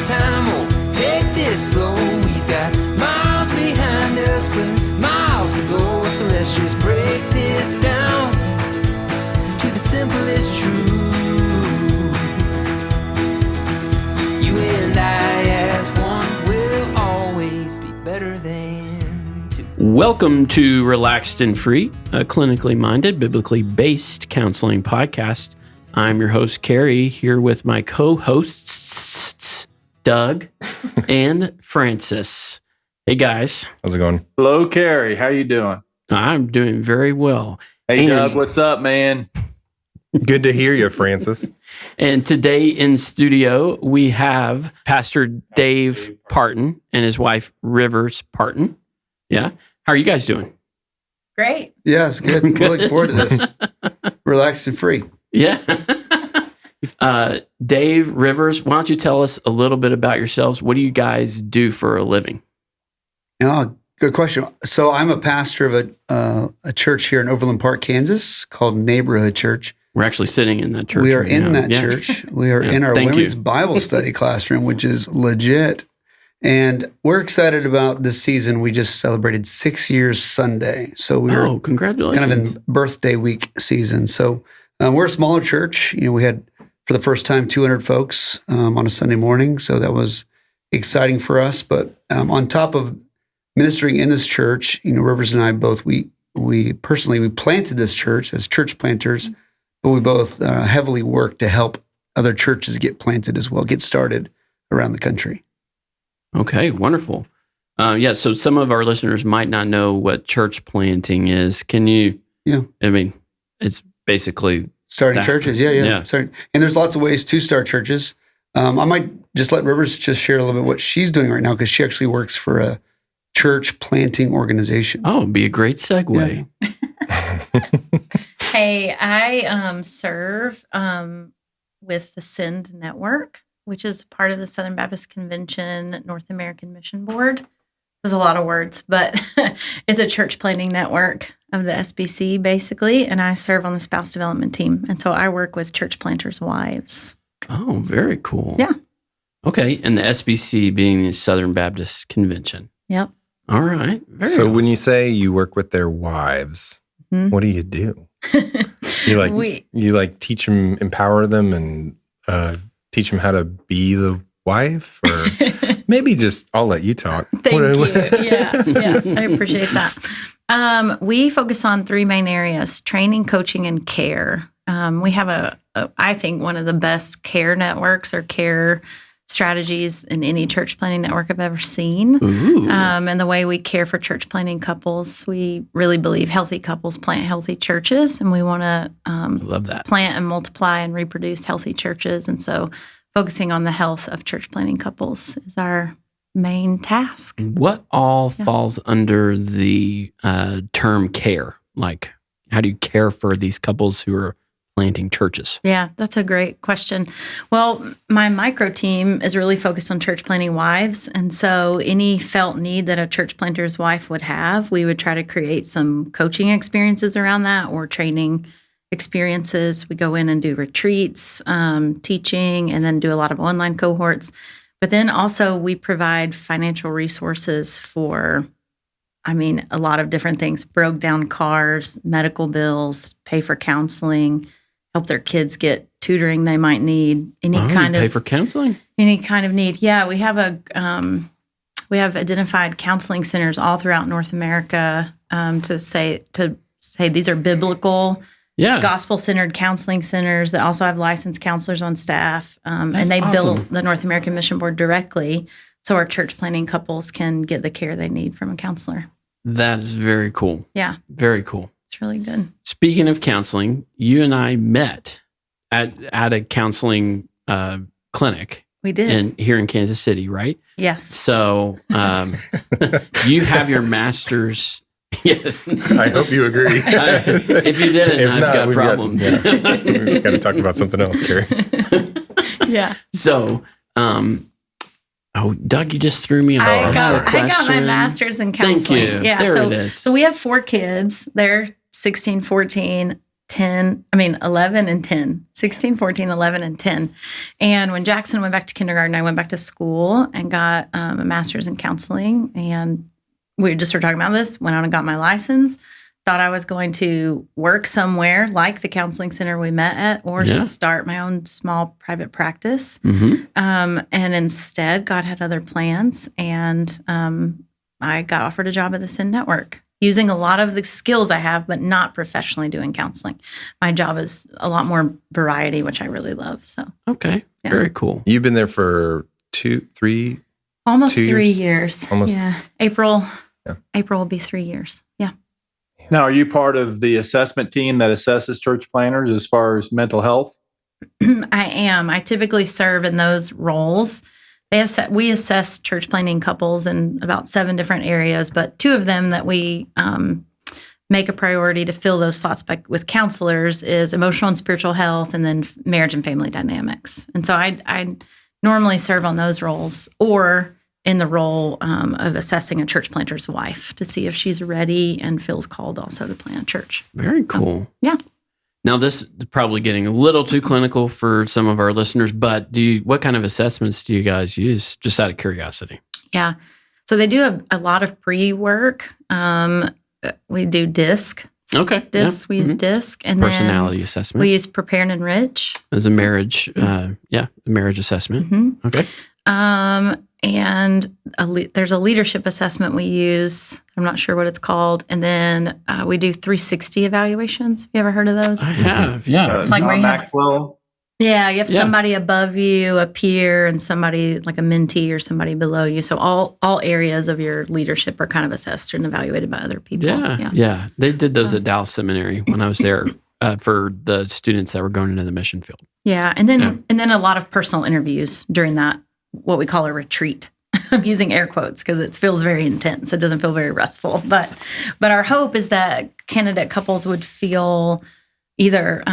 time, won't take this slow. We've got miles behind us, but miles to go. So let's just break this down to the simplest truth. You and I as one will always be better than two. Welcome to Relaxed and Free, a clinically minded, biblically based counseling podcast. I'm your host, Cary, here with my co-hosts, Doug and Francis. Hey, guys. How's it going? Hello, Cary. How you doing? I'm doing very well. Hey, Doug. What's up, man? Good to hear you, Francis. And today in studio, we have Pastor Dave Partin and his wife, Rivers Partin. Yeah. How are you guys doing? Great. Yeah, it's good. We're looking forward to this. Relaxed and free. Yeah. Dave, Rivers, why don't you tell us a little bit about yourselves? What do you guys do for a living? Oh, good question. So I'm a pastor of a church here in Overland Park, Kansas, called Neighborhood Church. We're actually sitting in that church. We are right in now. that church. We are in our Thank women's you. Bible study classroom, which is legit. And we're excited about this season. We just celebrated 6 years Sunday. So we were congratulations. kind of in birthday week season. So we're a smaller church. You know, we had, for the first time, 200 folks on a Sunday morning. So that was exciting for us. But on top of ministering in this church, you know, Rivers and I both, we personally planted this church as church planters, but we both heavily work to help other churches get planted as well, get started around the country. Okay, wonderful. So some of our listeners might not know what church planting is. Can you? Yeah. I mean, it's basically starting churches. Yeah. And there's lots of ways to start churches. I might just let Rivers just share a little bit what she's doing right now, because she actually works for a church planting organization. Oh, it'd be a great segue. Yeah. Hey, I serve with the Send Network, which is part of the Southern Baptist Convention North American Mission Board. There's a lot of words, but it's a church planting network of the SBC, basically, and I serve on the spouse development team. And so I work with church planters' wives. Oh, very cool. Yeah. Okay, and the SBC being the Southern Baptist Convention. Yep. All right. So when you say you work with their wives, what do you do? You teach them, empower them, and teach them how to be the wife, or maybe just I'll let you talk. Thank you. Yeah, I appreciate that. We focus on three main areas: training, coaching, and care. We have I think one of the best care networks or care strategies in any church planting network I've ever seen. And the way we care for church planting couples, we really believe healthy couples plant healthy churches, and we want to love that. Plant and multiply and reproduce healthy churches. And so focusing on the health of church planting couples is our main task. What all falls under the term care? Like, how do you care for these couples who are planting churches? Yeah, that's a great question. Well, my micro team is really focused on church planting wives. And so any felt need that a church planter's wife would have, we would try to create some coaching experiences around that, or training experiences. We go in and do retreats, teaching, and then do a lot of online cohorts. But then also we provide financial resources for, a lot of different things: broke down cars, medical bills, pay for counseling, help their kids get tutoring they might need, pay for counseling? Any kind of need. Yeah, we have identified counseling centers all throughout North America to say these are biblical, gospel-centered counseling centers that also have licensed counselors on staff. And they bill the North American Mission Board directly, so our church planting couples can get the care they need from a counselor. That is very cool. Yeah. Very cool. It's really good. Speaking of counseling, you and I met at a counseling clinic. We did. Here in Kansas City, right? Yes. So you have your master's. I hope you agree. If you didn't, I've got problems. We've got to talk about something else, Cary. Yeah. So, Doug, you just threw me a I got my master's in counseling. Thank you. Yeah, there it is. So we have 4 kids. They're 16, 14, 11 and 10, 16, 14, 11, and 10. And when Jackson went back to kindergarten, I went back to school and got a master's in counseling. And we just were talking about this, went out and got my license, thought I was going to work somewhere like the counseling center we met at or start my own small private practice. And instead, God had other plans. And I got offered a job at the Send Network, using a lot of the skills I have, but not professionally doing counseling. My job is a lot more variety, which I really love. So okay, very cool. You've been there for almost 3 years. Almost. Yeah, April will be 3 years. Yeah. Now, are you part of the assessment team that assesses church planners as far as mental health? I am. I typically serve in those roles. We assess church planning couples in about 7 different areas, but 2 of them that we make a priority to fill those slots with counselors is emotional and spiritual health, and then marriage and family dynamics. And so I normally serve on those roles, or in the role of assessing a church planter's wife to see if she's ready and feels called also to plant a church. Very cool. So, yeah. Now, this is probably getting a little too clinical for some of our listeners, but what kind of assessments do you guys use, just out of curiosity? Yeah. So they do a lot of pre-work. We do DISC. Okay. DISC. We use DISC. And personality then assessment. We use Prepare and Enrich. As a marriage, marriage assessment. Okay. And there's a leadership assessment we use. I'm not sure what it's called. And then we do 360 evaluations. Have you ever heard of those? I have, yeah. It's like where you have, Maxwell. Yeah, you have somebody above you, a peer, and somebody like a mentee or somebody below you. So all areas of your leadership are kind of assessed and evaluated by other people. Yeah. They did those at Dallas Seminary when I was there for the students that were going into the mission field. Yeah, and then a lot of personal interviews during that, what we call a retreat. I'm using air quotes because it feels very intense. It doesn't feel very restful. But our hope is that candidate couples would feel either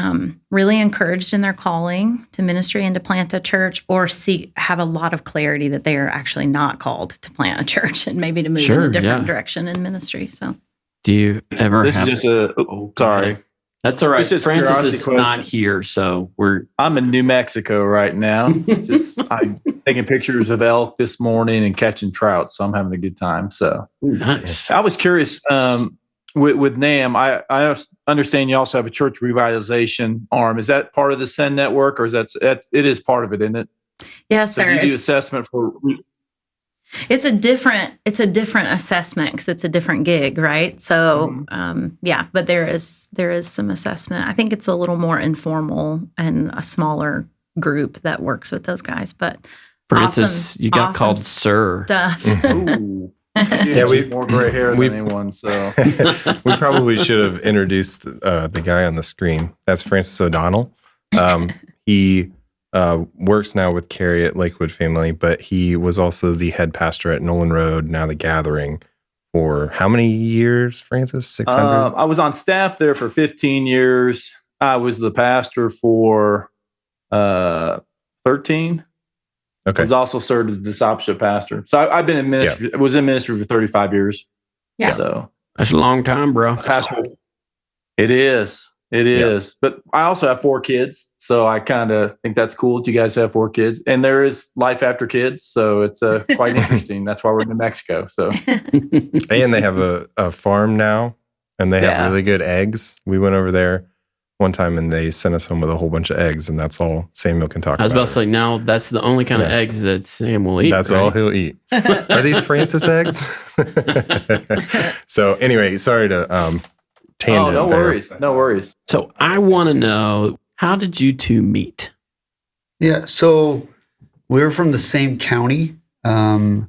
really encouraged in their calling to ministry and to plant a church, or have a lot of clarity that they are actually not called to plant a church and maybe to move in a different direction in ministry. So, do you ever This have... is just sorry. That's all right. It's just Francis curiosity is question. not here, so I'm in New Mexico right now. I'm taking pictures of elk this morning and catching trout, so I'm having a good time. So nice. I was curious with NAM. I understand you also have a church revitalization arm. Is that part of the Send Network, or is it is part of it, isn't it? Yes, so sir. You do assessment for. It's a different assessment because it's a different gig, right? So, but there is some assessment. I think it's a little more informal and a smaller group that works with those guys. But Francis, you got called sir. Stuff. Ooh. We more gray hair than anyone. So we probably should have introduced the guy on the screen. That's Francis O'Donnell. He works now with Cary at Lakewood Family, but he was also the head pastor at Nolan Road, now the Gathering, for how many years, Francis? 600? I was on staff there for 15 years. I was the pastor for 13. Okay. I was also served as discipleship pastor. So I've been in ministry. I was in ministry for 35 years. Yeah. So that's a long time, bro. Pastor. It is. It is. But I also have 4 kids. So I kind of think that's cool that you guys have 4 kids. And there is life after kids. So it's quite interesting. That's why we're in New Mexico. So and they have a farm now, and they have really good eggs. We went over there one time and they sent us home with a whole bunch of eggs, and that's all Samuel can talk about. I was about to say, now that's the only kind of eggs that Sam will eat. That's all he'll eat. Are these Francis eggs? So anyway, sorry to tangent no there. worries. No worries. So I want to know, how did you 2 meet? Yeah, so we're from the same county in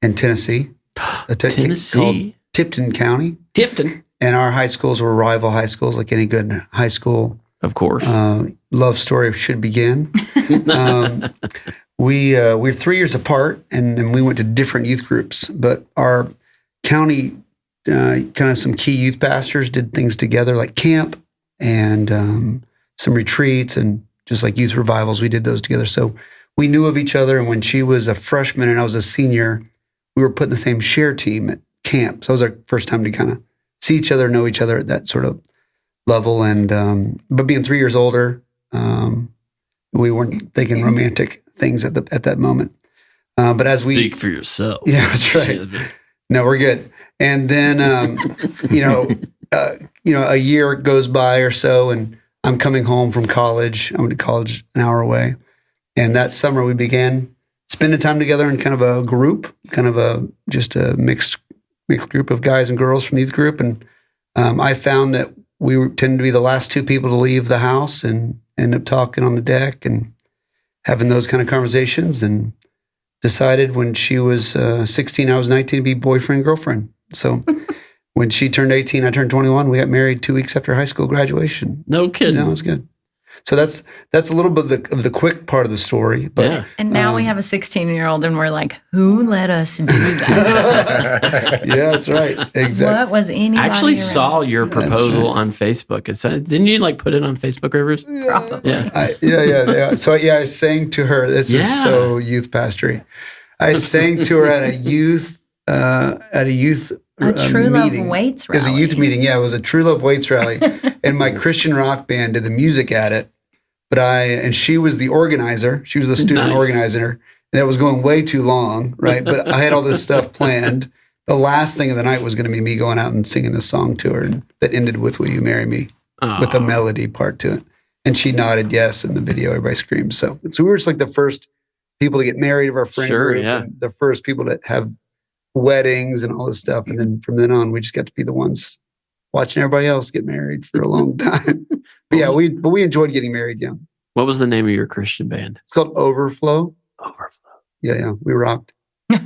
Tennessee. Tennessee? Called Tipton County. Tipton. And our high schools were rival high schools, like any good high school. Of course. Love story should begin. We're 3 years apart, and we went to different youth groups. But our county, kind of some key youth pastors did things together, like camp and some retreats and just like youth revivals. We did those together. So we knew of each other. And when she was a freshman and I was a senior, we were put in the same share team at camp. So it was our first time to kind of see each other, know each other at that sort of level. And but being 3 years older, we weren't thinking romantic things at that moment. But as we speak for yourself, yeah, that's right. No, we're good. And then a year goes by or so, and I'm coming home from college. I went to college an hour away, and that summer we began spending time together in kind of a group, just a mixed group of guys and girls from the youth group. And I found that we tended to be the last two people to leave the house and end up talking on the deck and having those kind of conversations, and decided when she was 16, I was 19 to be boyfriend, girlfriend. So when she turned 18, I turned 21. We got married 2 weeks after high school graduation. No kidding. No, it was good. So that's a little bit of the quick part of the story. But, yeah. And now we have a 16-year-old, and we're like, who let us do that? Yeah, that's right. Exactly. What was anybody I actually around saw us? your proposal on Facebook. Didn't you put it on Facebook, Rivers? Probably. Yeah. Yeah. So I sang to her. This is so youth pastory. I sang to her at a youth True Love meeting. Waits rally. It was a youth meeting. Yeah, it was a True Love Waits rally, and my Christian rock band did the music at it. But she was the organizer. She was the student organizer, and that was going way too long, right? But I had all this stuff planned. The last thing of the night was going to be me going out and singing this song to her, and that ended with "Will You Marry Me?" with a melody part to it. And she nodded yes in the video. Everybody screamed. So we were just like the first people to get married of our friend group, and the first people that have weddings and all this stuff. And then from then on, we just got to be the ones watching everybody else get married for a long time. But yeah, we enjoyed getting married young. What was the name of your Christian band? It's called Overflow. Overflow. Yeah, we rocked. That's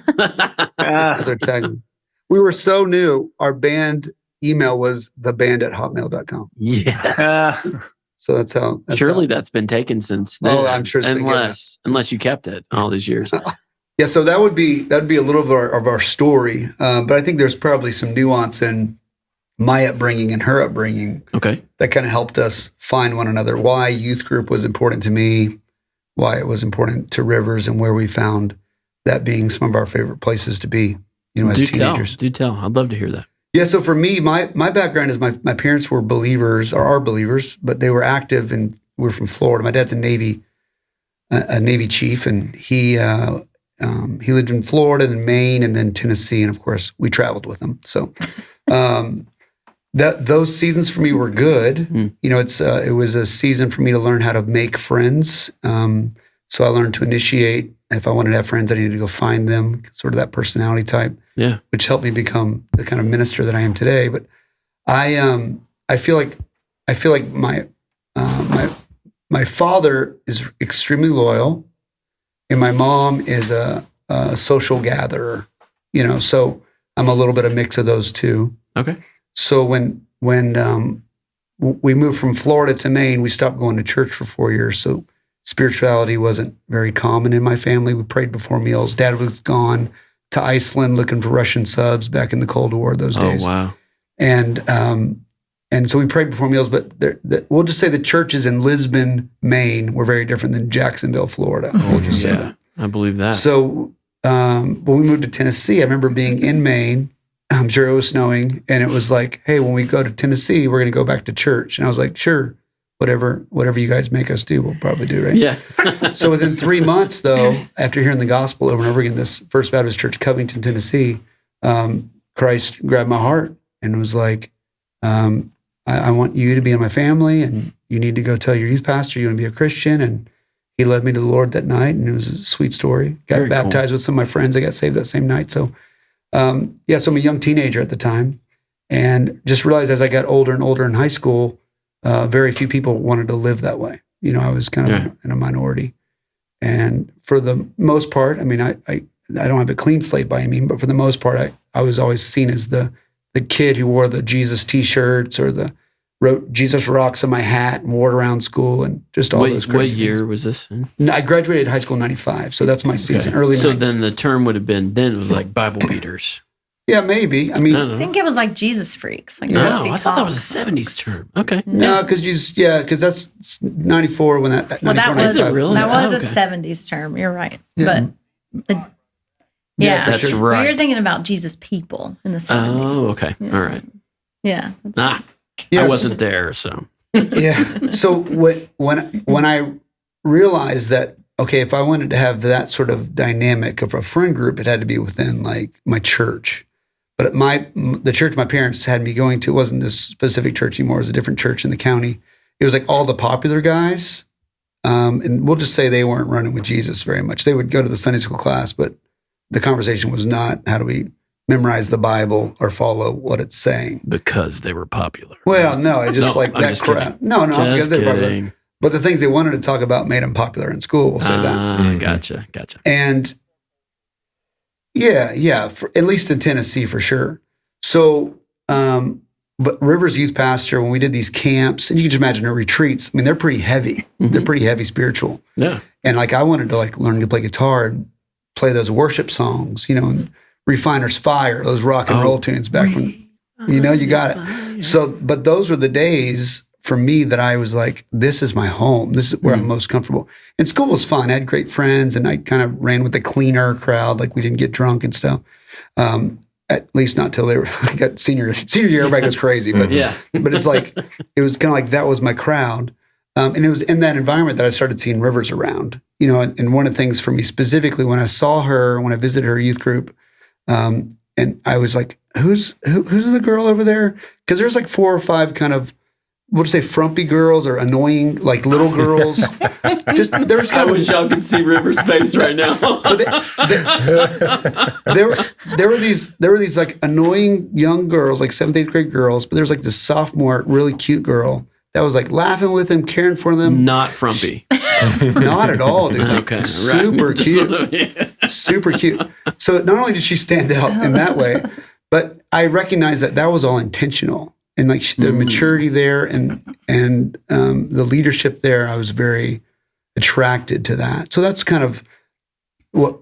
our tagline. We were so new. Our band email was theband@hotmail.com. Yes. So that's how. That's been taken since then. Oh, I'm sure. Unless you kept it all these years. Yeah, so that'd be a little of our story. But I think there's probably some nuance in my upbringing and her upbringing. Okay. That kind of helped us find one another. Why youth group was important to me, why it was important to Rivers, and where we found that being some of our favorite places to be, as teenagers. Do tell. I'd love to hear that. Yeah, so for me, my background is my parents were believers, or are believers, but they were active, and we're from Florida. My dad's a Navy chief, and he lived in Florida, then Maine, and then Tennessee, and of course, we traveled with him. So those seasons for me were good. It was a season for me to learn how to make friends. So I learned to initiate. If I wanted to have friends, I needed to go find them, sort of that personality type. Yeah, which helped me become the kind of minister that I am today. But I feel like my father is extremely loyal, and my mom is a social gatherer. So I'm a little bit of mix of those two. Okay. So when we moved from Florida to Maine, we stopped going to church for 4 years. So spirituality wasn't very common in my family. We prayed before meals. Dad was gone to Iceland looking for Russian subs back in the Cold War those days. Oh, wow. And so we prayed before meals, but we'll just say the churches in Lisbon, Maine were very different than Jacksonville, Florida. We'll just say that. I believe that. So when we moved to Tennessee, I remember being in Maine. I'm sure it was snowing, and it was like, hey, when we go to Tennessee, we're going to go back to church. And I was like, sure, whatever you guys make us do, we'll probably do, right? Yeah. So within 3 months, though, after hearing the gospel over and over again, this First Baptist Church, Covington, Tennessee, Christ grabbed my heart and was like, I want you to be in my family, and you need to go tell your youth pastor you want to be a Christian. And he led me to the Lord that night, and it was a sweet story. Got Very baptized with some of my friends. I got saved that same night. So, so I'm a young teenager at the time, and just realized as I got older and older in high school, very few people wanted to live that way. I was kind of in a minority. And for the most part, I mean, I don't have a clean slate by any means, but for the most part, I was always seen as the kid who wore the Jesus T-shirts or wrote Jesus Rocks on my hat and wore it around school and just all those crazy What year things. was this in? No, I graduated high school in 95, so that's my season, early 90s. So then the term would have been, then it was like Bible beaters. Yeah, maybe. I mean, I think it was like Jesus freaks. Like I thought that was a 70s term. Okay. No, because that's 94 when that. Well, that was really? that was okay. a 70s term. You're right, Yeah. but That's right. Well, you're thinking about Jesus people in the 70s. Oh, okay. Yeah. All right. Yeah. Yeah, I wasn't there, so. Yeah. So when I realized that, okay, if I wanted to have that sort of dynamic of a friend group, it had to be within like my church. But the church my parents had me going to wasn't this specific church anymore. It was a different church in the county. It was like all the popular guys. And we'll just say they weren't running with Jesus very much. They would go to the Sunday school class, but the conversation was not how do we memorize the Bible or follow what it's saying. Because they were popular. Well, no, I just like I'm that just crowd. kidding. No, Just because they're popular. kidding. But the things they wanted to talk about made them popular in school. We'll say that. Gotcha. And yeah, at least in Tennessee for sure. So, but Rivers youth pastor, when we did these camps, and you can just imagine our retreats, I mean, they're pretty heavy. Mm-hmm. They're pretty heavy spiritual. Yeah. And like I wanted to like learn to play guitar and play those worship songs, and Refiner's Fire, those rock and roll tunes back from, you got it. So, but those were the days for me that I was like, this is my home. This is where I'm most comfortable. And school was fun. I had great friends and I kind of ran with the cleaner crowd. Like we didn't get drunk and stuff. At least not till they got senior year, everybody goes crazy. But but it's like, it was kind of like, that was my crowd. And it was in that environment that I started seeing Rivers around, and one of the things for me specifically when I saw her, when I visited her youth group, and I was like, who's the girl over there? Because there's like 4 or 5 kind of, we'll just say frumpy girls or annoying, like little girls. There's I wish y'all could see River's face right now. there were these like annoying young girls, like 7th, 8th grade girls, but there's like this sophomore, really cute girl that was like laughing with them, caring for them. Not frumpy. Not at all, dude. Okay. Super cute. Super cute. So not only did she stand out in that way, but I recognized that was all intentional. And like the maturity there and the leadership there, I was very attracted to that. So that's kind of what,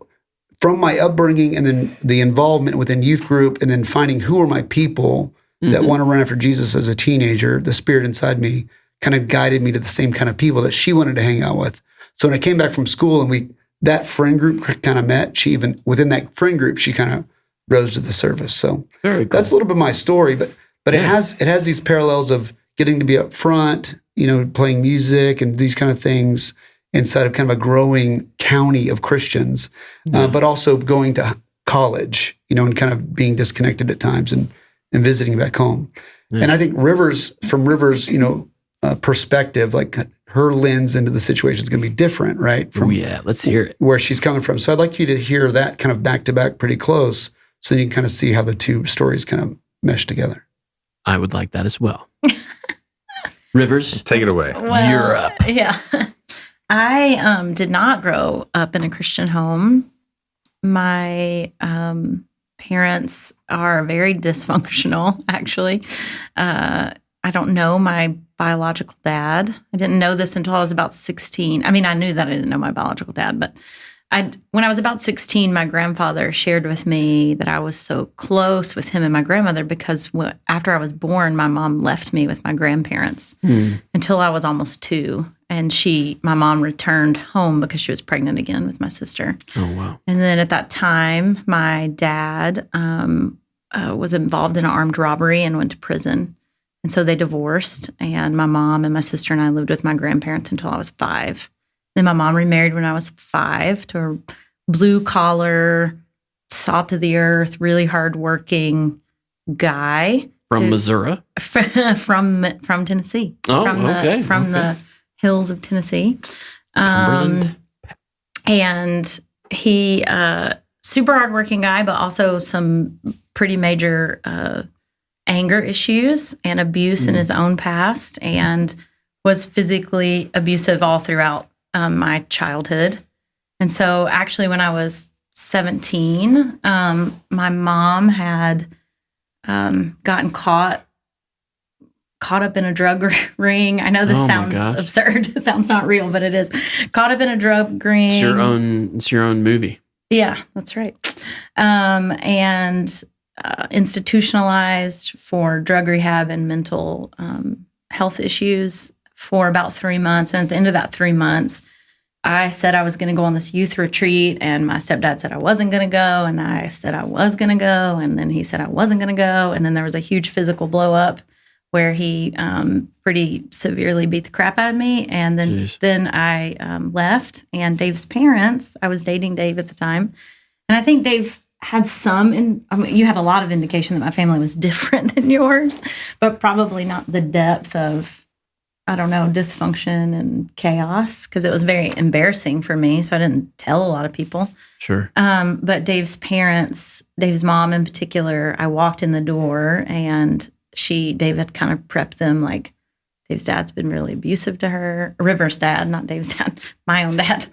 from my upbringing and then the involvement within youth group and then finding who are my people that want to run after Jesus as a teenager, the spirit inside me kind of guided me to the same kind of people that she wanted to hang out with. So when I came back from school and that friend group kind of met, within that friend group, she kind of rose to the surface. So very cool. That's a little bit of my story, but it has these parallels of getting to be up front, playing music and these kind of things inside of kind of a growing county of Christians, but also going to college, and kind of being disconnected at times and visiting back home. Yeah. And I think from Rivers, perspective, like her lens into the situation is going to be different, right? Let's hear it. Where she's coming from. So I'd like you to hear that kind of back to back pretty close so you can kind of see how the two stories kind of mesh together. I would like that as well. Rivers, take it away. Well, you're up. Yeah. I did not grow up in a Christian home. My parents are very dysfunctional, actually. I don't know my biological dad. I didn't know this until I was about 16. I mean, I knew that I didn't know my biological dad, but when I was about 16, my grandfather shared with me that I was so close with him and my grandmother because after I was born, my mom left me with my grandparents until I was almost 2. And my mom returned home because she was pregnant again with my sister. Oh, wow. And then at that time, my dad was involved in an armed robbery and went to prison. And so they divorced. And my mom and my sister and I lived with my grandparents until I was 5. Then my mom remarried when I was 5 to a blue-collar, salt of the earth, really hard-working guy. From Missouri? From Tennessee. Oh, okay. From the hills of Tennessee. Cumberland. And he, super hardworking guy, but also some pretty major anger issues and abuse in his own past, and was physically abusive all throughout my childhood. And so actually when I was 17, my mom had gotten caught up in a drug ring. I know this sounds absurd. It sounds not real, but it is. Caught up in a drug ring. It's your own movie. Yeah, that's right. And institutionalized for drug rehab and mental health issues for about 3 months. And at the end of that 3 months, I said I was going to go on this youth retreat, and my stepdad said I wasn't going to go, and I said I was going to go, and then he said I wasn't going to go, and then there was a huge physical blow up where he pretty severely beat the crap out of me. And then I left. And Dave's parents, I was dating Dave at the time, and I think Dave had you had a lot of indication that my family was different than yours, but probably not the depth of, I don't know, dysfunction and chaos, because it was very embarrassing for me. So I didn't tell a lot of people. Sure. But Dave's parents, Dave's mom in particular, I walked in the door and Dave had kind of prepped them, like, Dave's dad's been really abusive to her. River's dad, not Dave's dad, my own dad,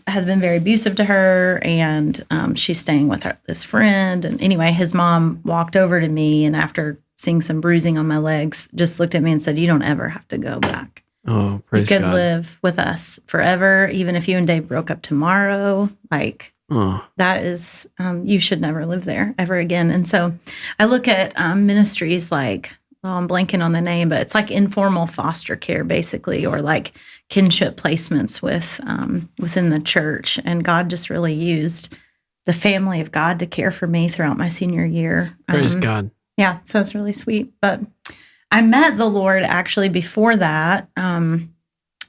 has been very abusive to her, and she's staying with this friend. And anyway, his mom walked over to me, and after seeing some bruising on my legs, just looked at me and said, "You don't ever have to go back. Oh, praise God. You could live with us forever, even if you and Dave broke up tomorrow. Like, that is, you should never live there ever again." And so I look at ministries like, well, I'm blanking on the name, but it's like informal foster care, basically, or like kinship placements within the church. And God just really used the family of God to care for me throughout my senior year. Praise God. Yeah, so it's really sweet. But I met the Lord actually before that.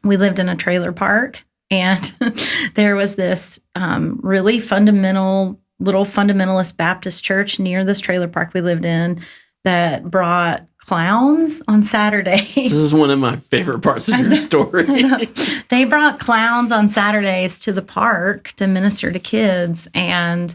We lived in a trailer park, and there was this really fundamentalist Baptist church near this trailer park we lived in that brought clowns on Saturdays. This is one of my favorite parts of your story. They brought clowns on Saturdays to the park to minister to kids. And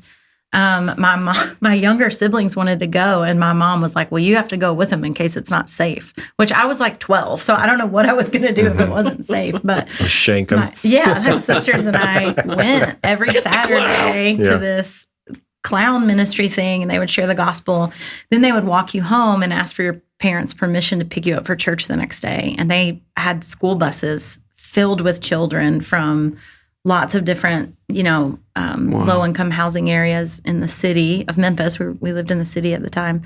my younger siblings wanted to go. And my mom was like, "Well, you have to go with them in case it's not safe," which I was like 12. So I don't know what I was going to do if it wasn't safe. But shank them. My sisters and I went every Saturday to this clown ministry thing, and they would share the gospel. Then they would walk you home and ask for your parents' permission to pick you up for church the next day. And they had school buses filled with children from lots of different, low-income housing areas in the city of Memphis. We lived in the city at the time.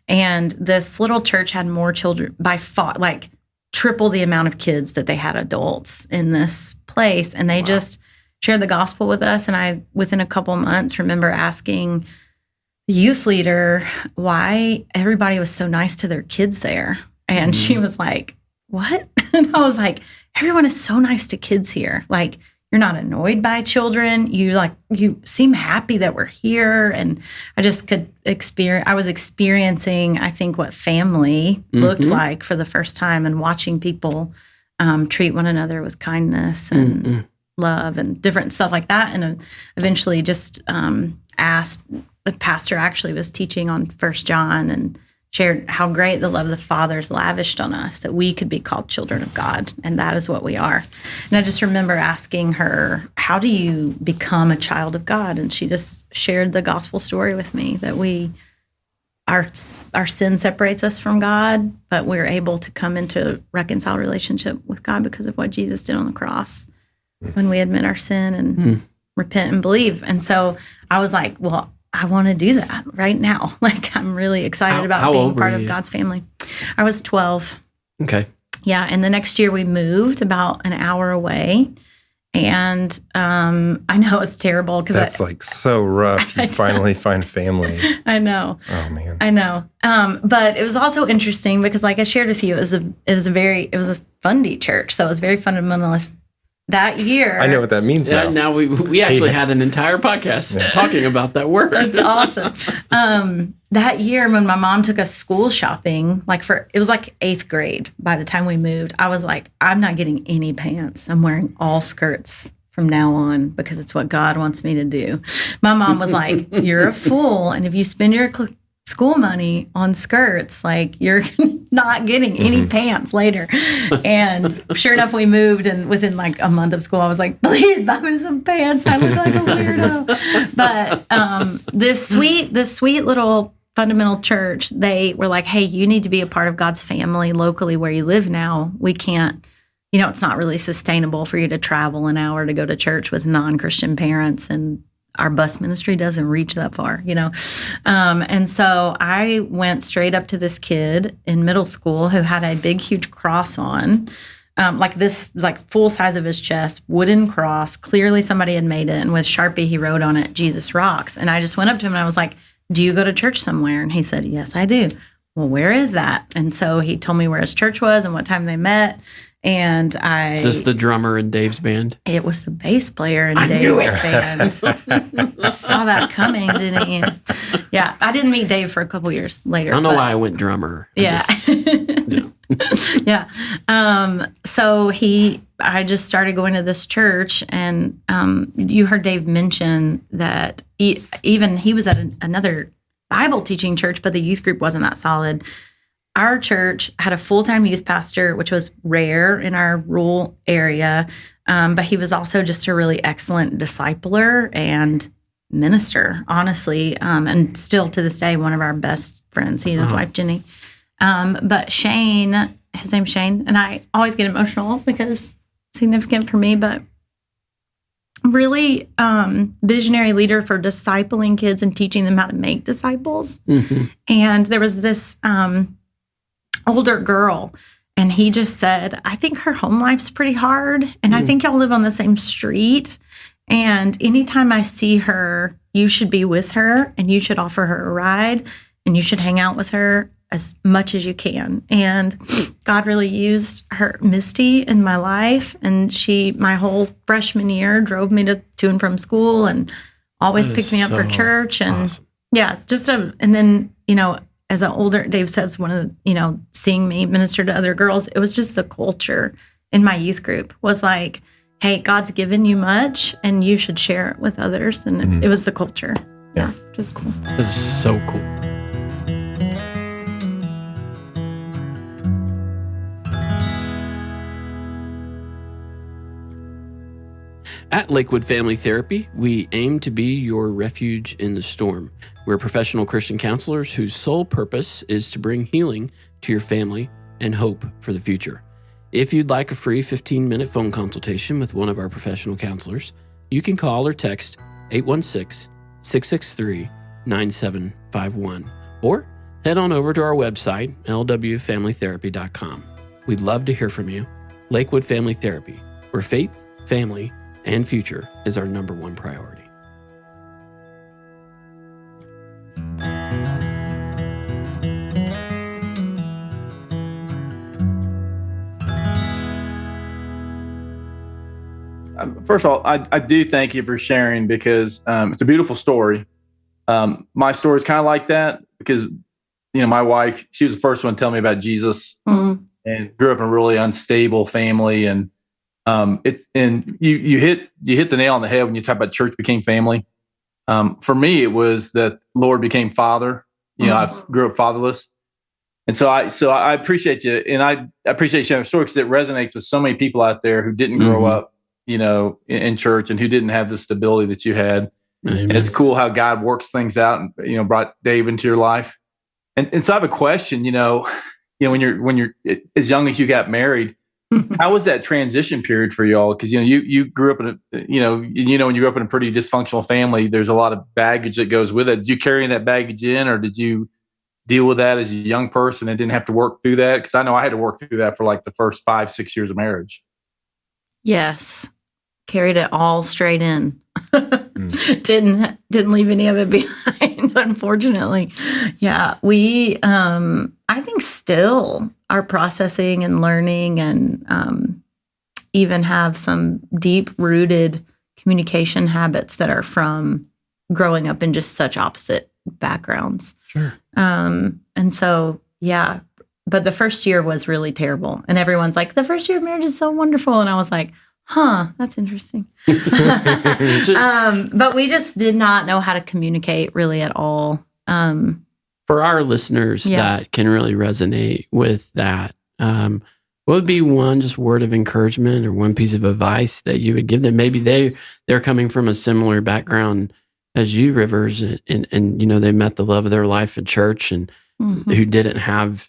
And this little church had more children, by far, like triple the amount of kids that they had adults in this place. And they just shared the gospel with us. And I, within a couple months, remember asking the youth leader why everybody was so nice to their kids there. And she was like, "What?" And I was like, "Everyone is so nice to kids here. Like, you're not annoyed by children. You seem happy that we're here." And I just I was experiencing, I think, what family looked like for the first time, and watching people treat one another with kindness and love and different stuff like that. And eventually just asked, the pastor actually was teaching on 1 John and shared how great the love of the Father's lavished on us, that we could be called children of God, and that is what we are. And I just remember asking her, "How do you become a child of God?" And she just shared the gospel story with me, that our sin separates us from God, but we're able to come into reconciled relationship with God because of what Jesus did on the cross when we admit our sin and repent and believe. And so I was like, well, I want to do that right now. Like, I'm really excited about being part of God's family. I was 12. Okay. Yeah. And the next year we moved about an hour away. And I know it's terrible because that's like so rough. You finally find family. I know. Oh man. I know. But it was also interesting because, like I shared with you, it was a fundy church. So it was very fundamentalist. That year, I know what that means now. Now we actually had an entire podcast talking about that word. That's awesome. That year when my mom took us school shopping, it was like 8th grade. By the time we moved, I was like, I'm not getting any pants. I'm wearing all skirts from now on because it's what God wants me to do. My mom was like, "You're a fool, and if you spend your school money on skirts, like, you're not getting any pants later." And sure enough, we moved, and within like a month of school, I was like, "Please buy me some pants. I look like a weirdo." But this sweet little fundamental church, they were like, "Hey, you need to be a part of God's family locally where you live now. We can't, it's not really sustainable for you to travel an hour to go to church with non-Christian parents, and our bus ministry doesn't reach that far, And so I went straight up to this kid in middle school who had a big, huge cross on, like full size of his chest, wooden cross. Clearly somebody had made it. And with Sharpie, he wrote on it, "Jesus rocks." And I just went up to him and I was like, "Do you go to church somewhere?" And he said, "Yes, I do." well, where is that? And so he told me where his church was and what time they met. And Is this the drummer in Dave's band? It was the bass player in Dave's band. Saw that coming, didn't you? Yeah, I didn't meet Dave for a couple years later. I don't know why I went drummer. Yeah. Yeah. So I just started going to this church, and you heard Dave mention that even he was at another Bible teaching church, but the youth group wasn't that solid. Our church had a full-time youth pastor, which was rare in our rural area, but he was also just a really excellent discipler and minister, honestly, and still to this day, one of our best friends, he and his wife, Jenny. But Shane, his name's Shane, and I always get emotional because it's significant for me, but really visionary leader for discipling kids and teaching them how to make disciples. Mm-hmm. And there was this older girl, and he just said, I think her home life's pretty hard, and I think y'all live on the same street, and anytime I see her, you should be with her, and you should offer her a ride, and you should hang out with her as much as you can. And God really used her, Misty, in my life, and my whole freshman year drove me to and from school and always picked me up for church. And awesome. Yeah, and then, as an older, Dave says, one of the, seeing me minister to other girls, it was just the culture in my youth group was like, hey, God's given you much and you should share it with others. And it was the culture. Yeah, just cool. That is so cool. At Lakewood Family Therapy, we aim to be your refuge in the storm. We're professional Christian counselors whose sole purpose is to bring healing to your family and hope for the future. If you'd like a free 15-minute phone consultation with one of our professional counselors, you can call or text 816-663-9751 or head on over to our website, lwfamilytherapy.com. We'd love to hear from you. Lakewood Family Therapy, where faith, family, and future is our number one priority. First of all, I do thank you for sharing because it's a beautiful story. My story is kind of like that because, my wife, she was the first one to tell me about Jesus and grew up in a really unstable family. And you hit the nail on the head when you talk about church became family. For me, it was that Lord became father. I grew up fatherless. And so I appreciate you. And I appreciate sharing the story because it resonates with so many people out there who didn't grow up, in church and who didn't have the stability that you had. Amen. And it's cool how God works things out and, brought Dave into your life. And so I have a question, when you're as young as you got married, how was that transition period for y'all? Because, you grew up in when you grew up in a pretty dysfunctional family, there's a lot of baggage that goes with it. Did you carry that baggage in, or did you deal with that as a young person and didn't have to work through that? Because I know I had to work through that for like the first 5-6 years of marriage. Yes. Carried it all straight in. Didn't leave any of it behind, unfortunately. Yeah. We, I think still are processing and learning and even have some deep rooted communication habits that are from growing up in just such opposite backgrounds. Sure. And so, yeah, but the first year was really terrible. And everyone's like, the first year of marriage is so wonderful. And I was like, that's interesting. But we just did not know how to communicate really at all. For our listeners that can really resonate with that, what would be one just word of encouragement or one piece of advice that you would give them? Maybe they're coming from a similar background as you, Rivers, and they met the love of their life in church and who didn't have,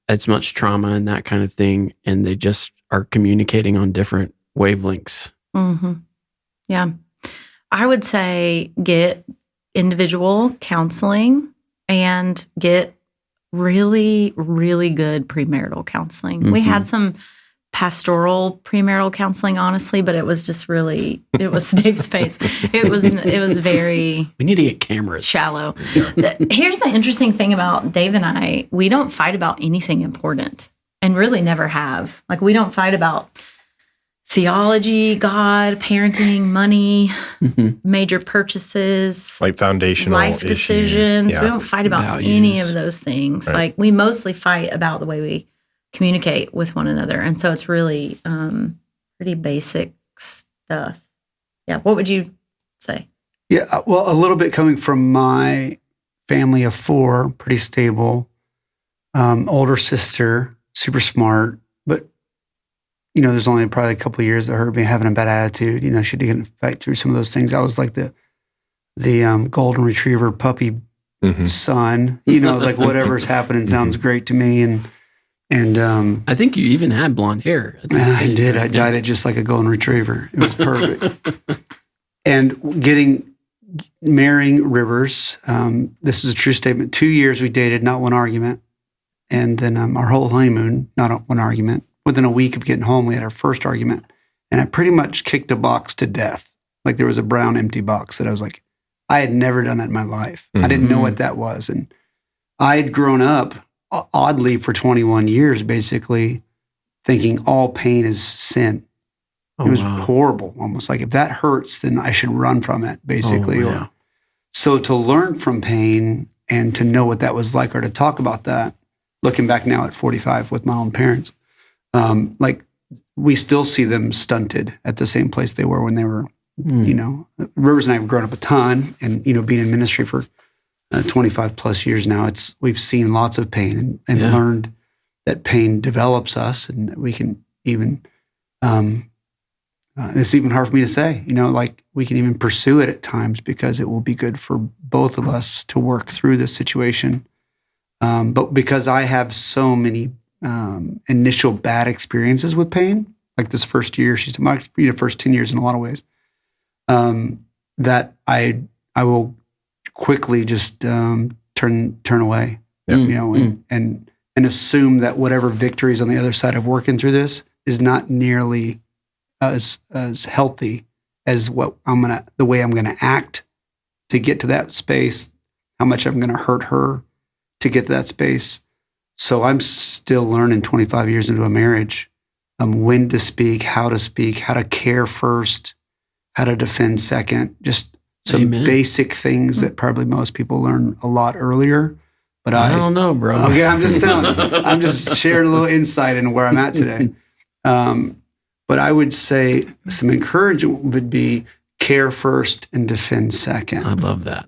as much trauma and that kind of thing, and they just are communicating on different wavelengths. Mm-hmm. Yeah. I would say get individual counseling and get really, really good premarital counseling. We had some pastoral premarital counseling, honestly, but it was just really, it was Dave's face. It was very We need to get cameras. Shallow. Here's the interesting thing about Dave and I. We don't fight about anything important and really never have. Like, we don't fight about theology, God, parenting, money, major purchases, like foundational life decisions. Yeah. We don't fight about Values. any of those things. Right. Like, we mostly fight about the way we communicate with one another. And so it's really pretty basic stuff. Yeah. What would you say? Yeah, well, a little bit coming from my family of 4, pretty stable, older sister, super smart, but there's only probably a couple of years that her being having a bad attitude. She didn't fight through some of those things. I was like the golden retriever puppy son. It was like whatever's happening sounds great to me, and I think you even had blonde hair. At this I stage, did. right? I dyed it just like a golden retriever. It was perfect. And marrying Rivers, this is a true statement. 2 years we dated, not one argument. And then our whole honeymoon, not one argument. Within a week of getting home, we had our first argument. And I pretty much kicked a box to death. Like, there was a brown empty box that I was like, I had never done that in my life. I didn't know what that was. And I had grown up, oddly, for 21 years, basically, thinking all pain is sin. It was horrible, almost like if that hurts, then I should run from it, basically. So to learn from pain and to know what that was like, or to talk about that, looking back now at 45 with my own parents, like, we still see them stunted at the same place they were when they were, Rivers and I have grown up a ton, and, being in ministry for 25 plus years now, we've seen lots of pain and learned that pain develops us, and we can even, it's even hard for me to say, like, we can even pursue it at times because it will be good for both of us to work through this situation. But because I have so many initial bad experiences with pain, like this first year, she's my first 10 years in a lot of ways, that I will quickly just turn away, and assume that whatever victories on the other side of working through this is not nearly as healthy as the way I'm gonna act to get to that space, how much I'm gonna hurt her to get to that space. So I'm still learning 25 years into a marriage, when to speak, how to care first, how to defend second, just some basic things that probably most people learn a lot earlier. But I don't know, bro. Okay, I'm just sharing a little insight into where I'm at today. But I would say some encouragement would be care first and defend second. I love that.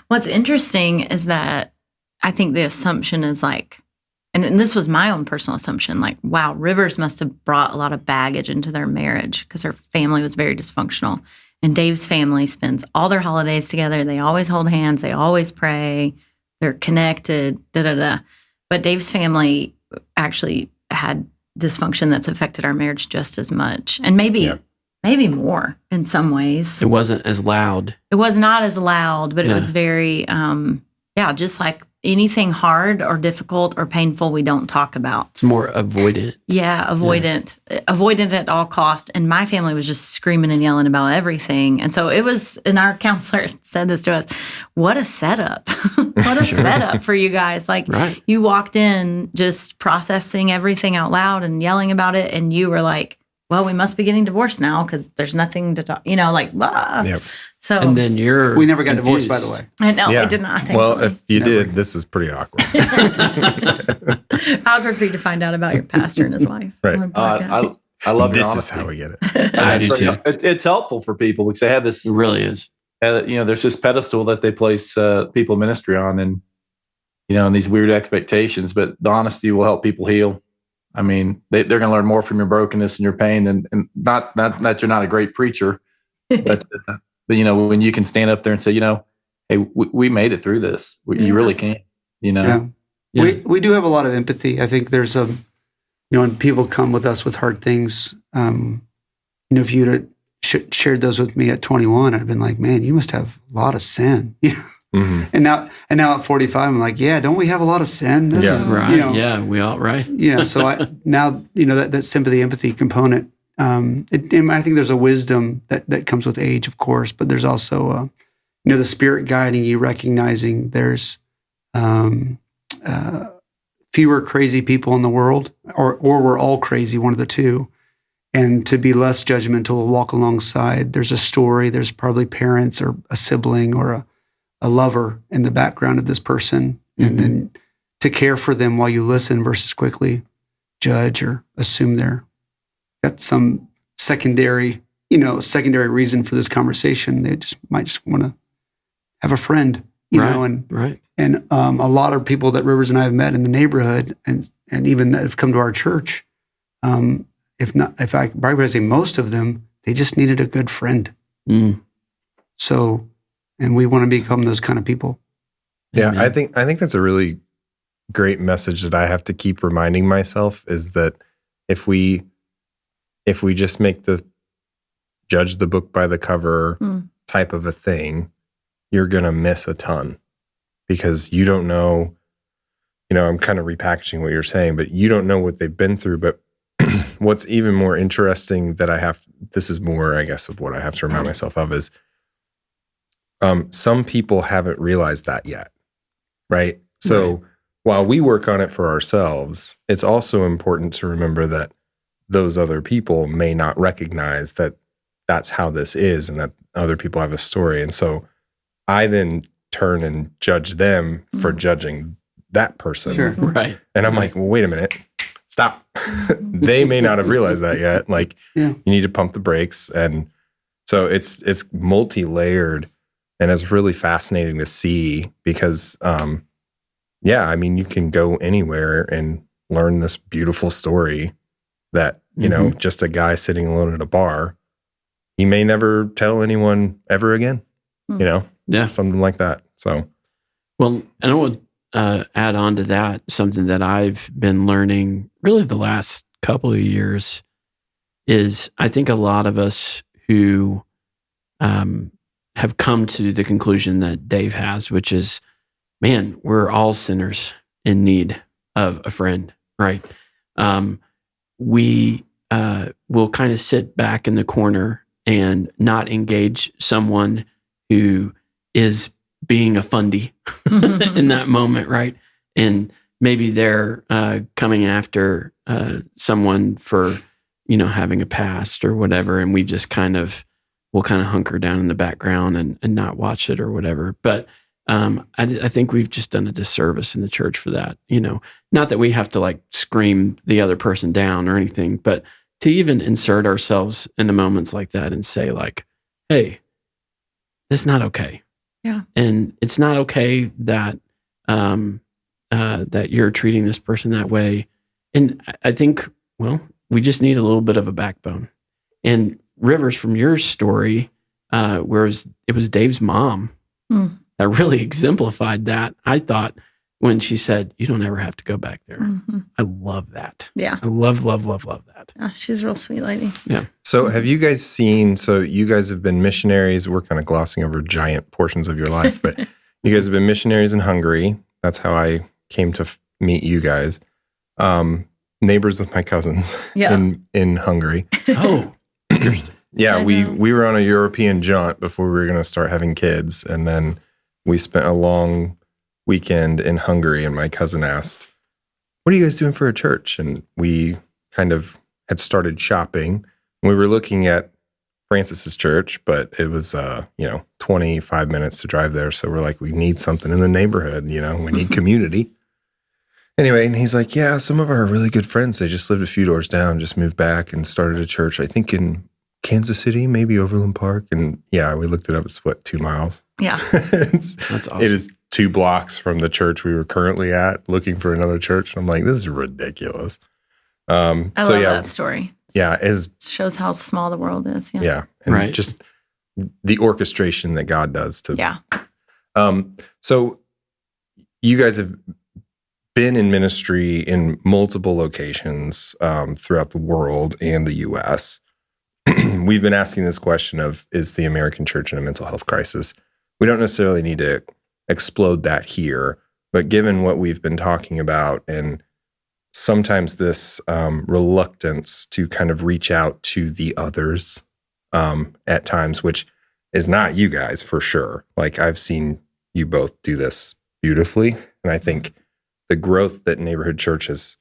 What's interesting is that I think the assumption is like, and this was my own personal assumption, like, wow, Rivers must have brought a lot of baggage into their marriage because her family was very dysfunctional. And Dave's family spends all their holidays together. They always hold hands. They always pray. They're connected, But Dave's family actually had dysfunction that's affected our marriage just as much, and maybe more in some ways. It wasn't as loud. It was not as loud, but it was very, just like anything hard or difficult or painful, we don't talk about. It's more avoidant. Yeah, avoidant at all cost. And my family was just screaming and yelling about everything. And so it was, and our counselor said this to us, what a setup. What a setup for you guys. Like, you walked in just processing everything out loud and yelling about it. And you were like, well, we must be getting divorced now because there's nothing to talk, like, blah. Yep. So, and then we never got divorced, by the way. I know, we did not. Well, if you did, this is pretty awkward. Awkward for you to find out about your pastor and his wife. Right. I love this is how we get it. I do too. It's helpful for people because they have this. It really is. There's this pedestal that they place people ministry on, and and these weird expectations. But the honesty will help people heal. I mean, they're going to learn more from your brokenness and your pain, and not that you're not a great preacher, but when you can stand up there and say, hey, we made it through this. You really can. Yeah. We do have a lot of empathy. I think there's when people come with us with hard things, if you'd shared those with me at 21, I'd have been like, man, you must have a lot of sin. Mm-hmm. And now at 45, I'm like, yeah, don't we have a lot of sin? This is, Right. Yeah, we all right. Yeah. So now that sympathy, empathy component. I think there's a wisdom that comes with age, of course, but there's also the Spirit guiding you, recognizing there's fewer crazy people in the world, or we're all crazy, one of the two. And to be less judgmental, walk alongside. There's a story. There's probably parents or a sibling or a lover in the background of this person, and then to care for them while you listen versus quickly judge or assume they're got some secondary reason for this conversation. They might just want to have a friend, and a lot of people that Rivers and I have met in the neighborhood, and even that have come to our church. If I say most of them, they just needed a good friend. So, and we want to become those kind of people. Yeah, I think that's a really great message that I have to keep reminding myself, is that if we just make the judge the book by the cover type of a thing, you're going to miss a ton, because you don't know, I'm kind of repackaging what you're saying, but you don't know what they've been through. But what's even more interesting this is more, I guess, of what I have to remind myself of is some people haven't realized that yet, right? So while we work on it for ourselves, it's also important to remember that those other people may not recognize that that's how this is, and that other people have a story. And so I then turn and judge them for judging that person. Sure. Right. And I'm like, well, wait a minute. Stop. They may not have realized that yet. Like, you need to pump the brakes. And so it's multi-layered, and it's really fascinating to see, because, you can go anywhere and learn this beautiful story that, just a guy sitting alone at a bar, he may never tell anyone ever again, something like that. So, well, and I would add on to that, something that I've been learning really the last couple of years is, I think a lot of us who have come to the conclusion that Dave has, which is, man, we're all sinners in need of a friend, right? We will kind of sit back in the corner and not engage someone who is being a fundy in that moment, right? And maybe they're coming after someone for, having a past or whatever, and we just we'll hunker down in the background and not watch it or whatever. But I think we've just done a disservice in the church for that. Not that we have to scream the other person down or anything, but to even insert ourselves into moments like that and say hey, this is not okay. Yeah. And it's not okay that that you're treating this person that way. And I think, we just need a little bit of a backbone. And Rivers, from your story, whereas it was Dave's mom that really exemplified that, I thought, when she said, "You don't ever have to go back there." I love that. Yeah. I love that. She's a real sweet lady. Yeah. So have you guys seen, you guys have been missionaries. We're kind of glossing over giant portions of your life, but you guys have been missionaries in Hungary. That's how I came to meet you guys. Neighbors with my cousins in Hungary. Oh, yeah. We were on a European jaunt before we were going to start having kids. And then we spent a long weekend in Hungary, and my cousin asked, "What are you guys doing for a church?" And we kind of had started shopping. We were looking at Francis's church, but it was 25 minutes to drive there. So we're like, we need something in the neighborhood, we need community. Anyway, and he's like, yeah, some of our really good friends, they just lived a few doors down, just moved back and started a church, I think in Kansas City, maybe Overland Park. And yeah, we looked it up. It's 2 miles? Yeah. That's awesome. It is 2 blocks from the church we were currently at, looking for another church. And I'm like, this is ridiculous. I love that story. Yeah. It shows how small the world is. Yeah. Yeah. And just the orchestration that God does to. Yeah. So you guys have been in ministry in multiple locations throughout the world and the U.S. We've been asking this question of, is the American church in a mental health crisis? We don't necessarily need to explode that here. But given what we've been talking about, and sometimes this reluctance to kind of reach out to the others at times, which is not you guys for sure. Like I've seen you both do this beautifully. And I think the growth that Neighborhood Church has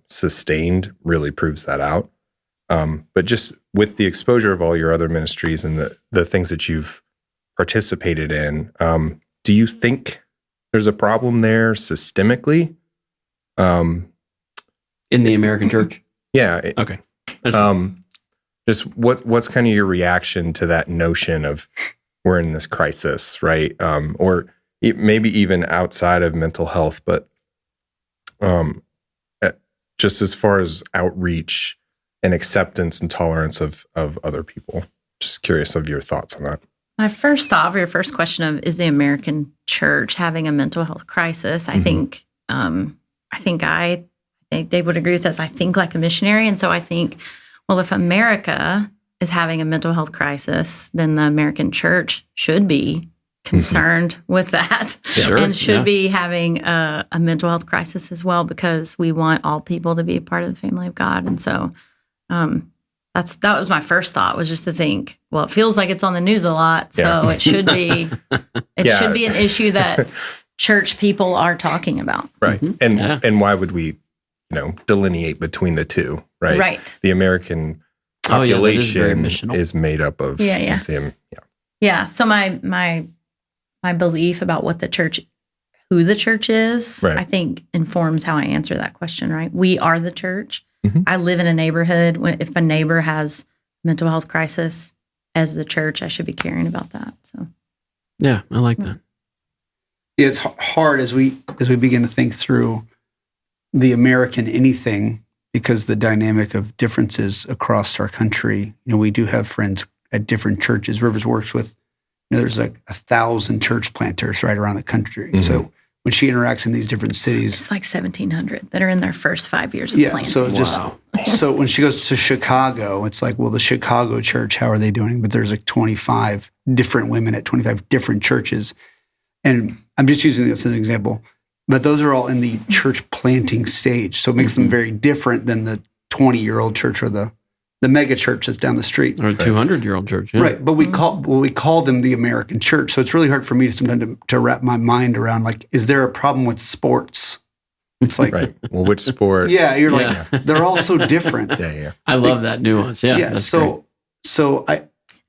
sustained really proves that out. But just with the exposure of all your other ministries and the things that you've participated in, do you think there's a problem there systemically? In the American church? Yeah. Okay. Just what's kind of your reaction to that notion of we're in this crisis, right? Or maybe even outside of mental health, but just as far as outreach and acceptance and tolerance of other people. Just curious of your thoughts on that. My first thought for your first question of is the American church having a mental health crisis? I think Dave would agree with us. I think like a missionary, and so I think, well, if America is having a mental health crisis, then the American church should be concerned with that and should be having a mental health crisis as well, because we want all people to be a part of the family of God. And so that was my first thought, was just to think, well, it feels like it's on the news a lot, so it should be should be an issue that church people are talking about. Right. And why would we, delineate between the two, right? Right. The American population is made up of them. Yeah. So my belief about who the church is, I think informs how I answer that question, right? We are the church. Mm-hmm. I live in a neighborhood. If a neighbor has mental health crisis, as the church, I should be caring about that. So, yeah, I like that. Yeah, it's hard as we begin to think through the American anything, because the dynamic of differences across our country. We do have friends at different churches. Rivers works with, there's like 1,000 church planters right around the country. Mm-hmm. So when she interacts in these different cities, it's like 1,700 that are in their first 5 years of planting. So when she goes to Chicago, it's like, well, the Chicago church, how are they doing? But there's like 25 different women at 25 different churches. And I'm just using this as an example, but those are all in the church planting stage. So it makes them very different than the 20-year-old church or the mega church that's down the street. Or a 200-year-old church. Yeah. Right. But we call them the American church. So it's really hard for me sometimes to wrap my mind around, like, is there a problem with sports? It's like, right. Well, which sport? Yeah. You're like, they're all so different. Yeah. I love that nuance. Yeah. Yeah.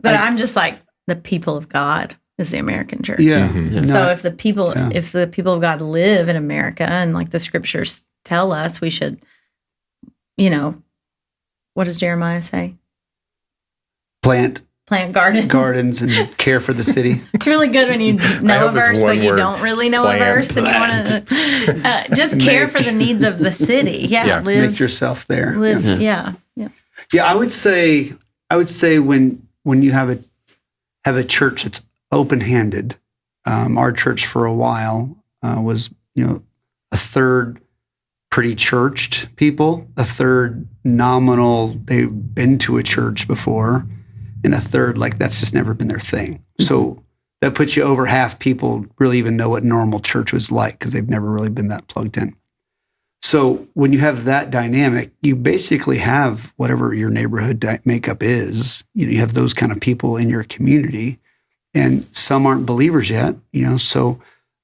I'm just like, the people of God is the American church. Yeah. Mm-hmm. Yeah. So if the people of God live in America, and like the scriptures tell us, we should, what does Jeremiah say? Plant gardens and care for the city. It's really good when you know a verse, but you don't really know a verse, and you want to just care for the needs of the city. Yeah. Live, make yourself there. Live. Yeah. I would say when you have a church that's open-handed, our church for a while was a third pretty churched people, a third nominal, they've been to a church before, and a third like that's just never been their thing. So that puts you over half people really even know what normal church was like, because they've never really been that plugged in. So when you have that dynamic, you basically have whatever your neighborhood makeup is. You have those kind of people in your community, and some aren't believers yet. So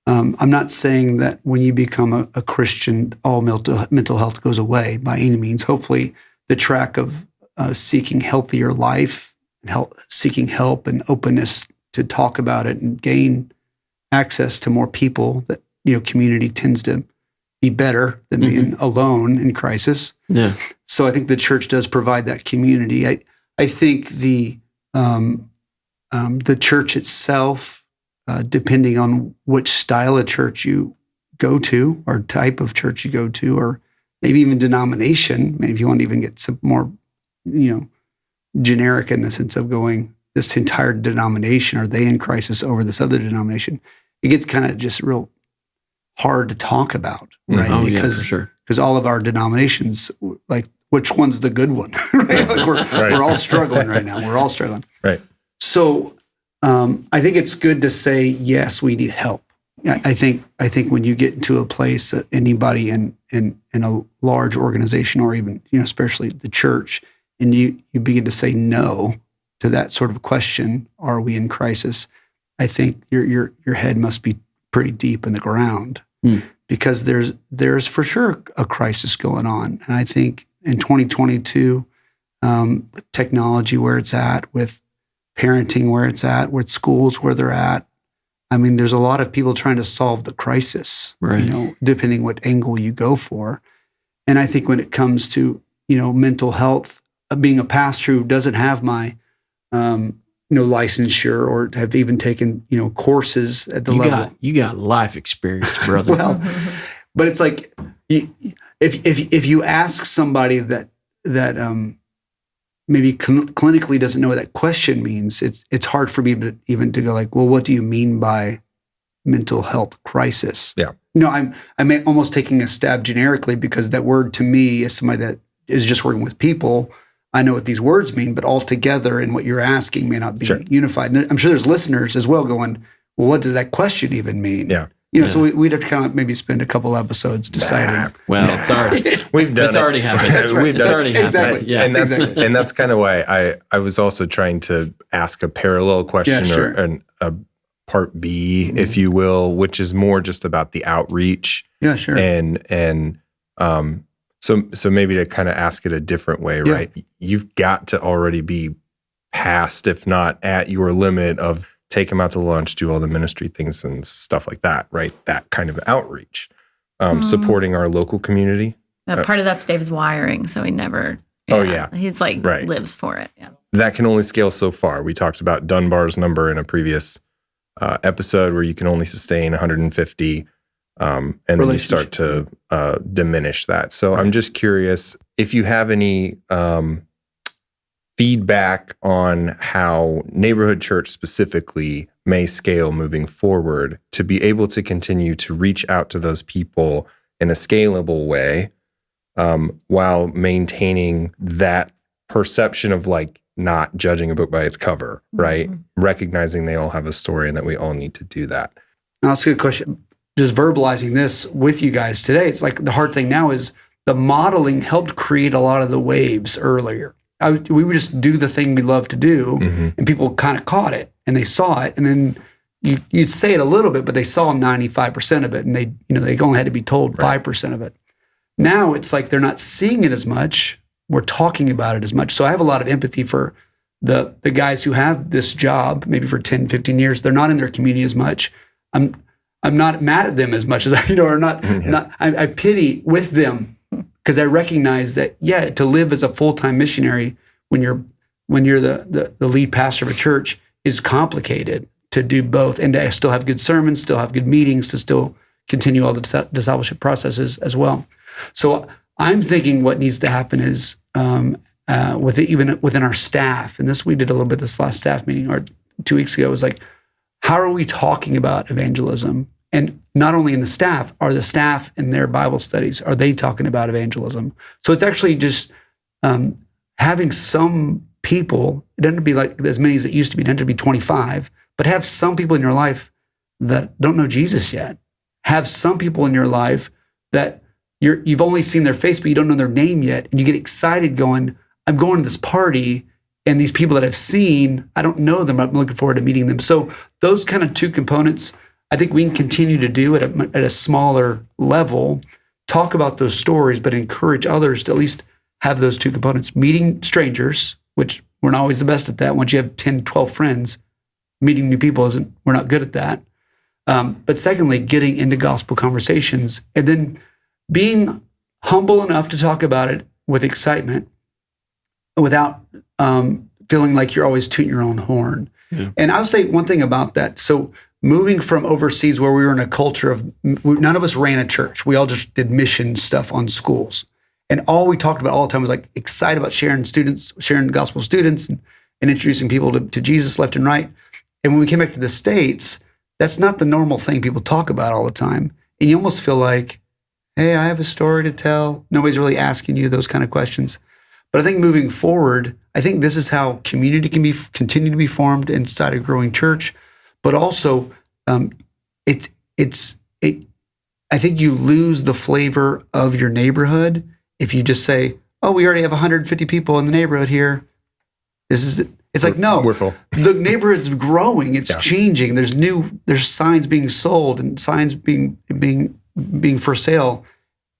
I'm not saying that when you become a Christian, all mental health goes away by any means. Hopefully, the track of seeking healthier life, seeking help, and openness to talk about it and gain access to more people, that community tends to be better than being alone in crisis. Yeah. So I think the church does provide that community. I think the church itself, depending on which style of church you go to, or type of church you go to, or maybe even denomination, maybe if you want to even get some more, generic in the sense of going, this entire denomination, are they in crisis over this other denomination? It gets kind of just real hard to talk about, right? Oh, because yeah, for sure. All of our denominations, like, which one's the good one? Right? Like we're all struggling right now. We're all struggling. Right. So I think it's good to say, yes, we need help. I think when you get into a place, anybody in a large organization, or even, especially the church, and you begin to say no to that sort of question, are we in crisis? I think your head must be pretty deep in the ground, because there's for sure a crisis going on. And I think in 2022, with technology where it's at, with parenting where it's at, with schools where they're at, I mean, there's a lot of people trying to solve the crisis, right. Depending what angle you go for. And I think when it comes to, mental health, being a pastor who doesn't have my, licensure or have even taken, courses at the level. You got life experience, brother. Well, but it's like, if you ask somebody that maybe clinically doesn't know what that question means, it's hard for me even to go like, well, what do you mean by mental health crisis? Yeah. I'm almost taking a stab generically, because that word to me, as somebody that is just working with people, I know what these words mean, but altogether in what you're asking may not be unified. And I'm sure there's listeners as well going, well, what does that question even mean? Yeah. So we'd have to kind of maybe spend a couple episodes deciding. Well, it's already we've done it's it. already happened. That's right. It's already happened. Exactly. Yeah. And that's kind of why I was also trying to ask a parallel question, or a part B, if you will, which is more just about the outreach. Yeah, sure. So maybe to kind of ask it a different way, right? You've got to already be past, if not at your limit of take them out to lunch, do all the ministry things and stuff like that, right? That kind of outreach, supporting our local community. Part of that's Dave's wiring, so he never. He's lives for it. Yeah. That can only scale so far. We talked about Dunbar's number in a previous episode, where you can only sustain 150. And then you start to diminish that. So I'm just curious if you have any feedback on how neighborhood church specifically may scale moving forward to be able to continue to reach out to those people in a scalable way, while maintaining that perception of like not judging a book by its cover, right? Recognizing they all have a story and that we all need to do that. That's a good question. Just verbalizing this with you guys today, it's like the hard thing now is the modeling helped create a lot of the waves earlier. We would just do the thing we love to do, and people kind of caught it and they saw it, and then you'd say it a little bit, but they saw 95% of it, and they only had to be told 5% of it. Now it's like they're not seeing it as much. We're talking about it as much. So I have a lot of empathy for the guys who have this job, maybe for 10, 15 years. They're not in their community as much. I'm not mad at them as much as I pity with them, because I recognize that, to live as a full-time missionary when you're the lead pastor of a church is complicated, to do both and to still have good sermons, still have good meetings, to still continue all the discipleship processes as well. So I'm thinking what needs to happen is even within our staff, and this we did a little bit this last staff meeting or 2 weeks ago, was like, how are we talking about evangelism? And not only in the staff, are the staff in their Bible studies, are they talking about evangelism? So it's actually just having some people, it doesn't have to be like as many as it used to be, it doesn't have to be 25, but have some people in your life that don't know Jesus yet. Have some people in your life that you've only seen their face, but you don't know their name yet. And you get excited going, I'm going to this party, and these people that I've seen, I don't know them, I'm looking forward to meeting them. So those kind of two components, I think we can continue to do at a smaller level, talk about those stories, but encourage others to at least have those two components. Meeting strangers, which we're not always the best at that. Once you have 10, 12 friends, meeting new people we're not good at that. But secondly, getting into gospel conversations, and then being humble enough to talk about it with excitement without feeling like you're always tooting your own horn. Yeah. And I'll say one thing about that. So moving from overseas, where we were in a culture of, none of us ran a church. We all just did mission stuff on schools. And all we talked about all the time was like excited about sharing gospel students and introducing people to Jesus left and right. And when we came back to the States, that's not the normal thing people talk about all the time. And you almost feel like, hey, I have a story to tell. Nobody's really asking you those kind of questions. But I think moving forward, I think this is how community can continue to be formed inside a growing church. But also, I think you lose the flavor of your neighborhood if you just say, "Oh, we already have 150 people in the neighborhood here. It's like, no, we're full. The neighborhood's growing. It's changing. There's signs being sold and signs being for sale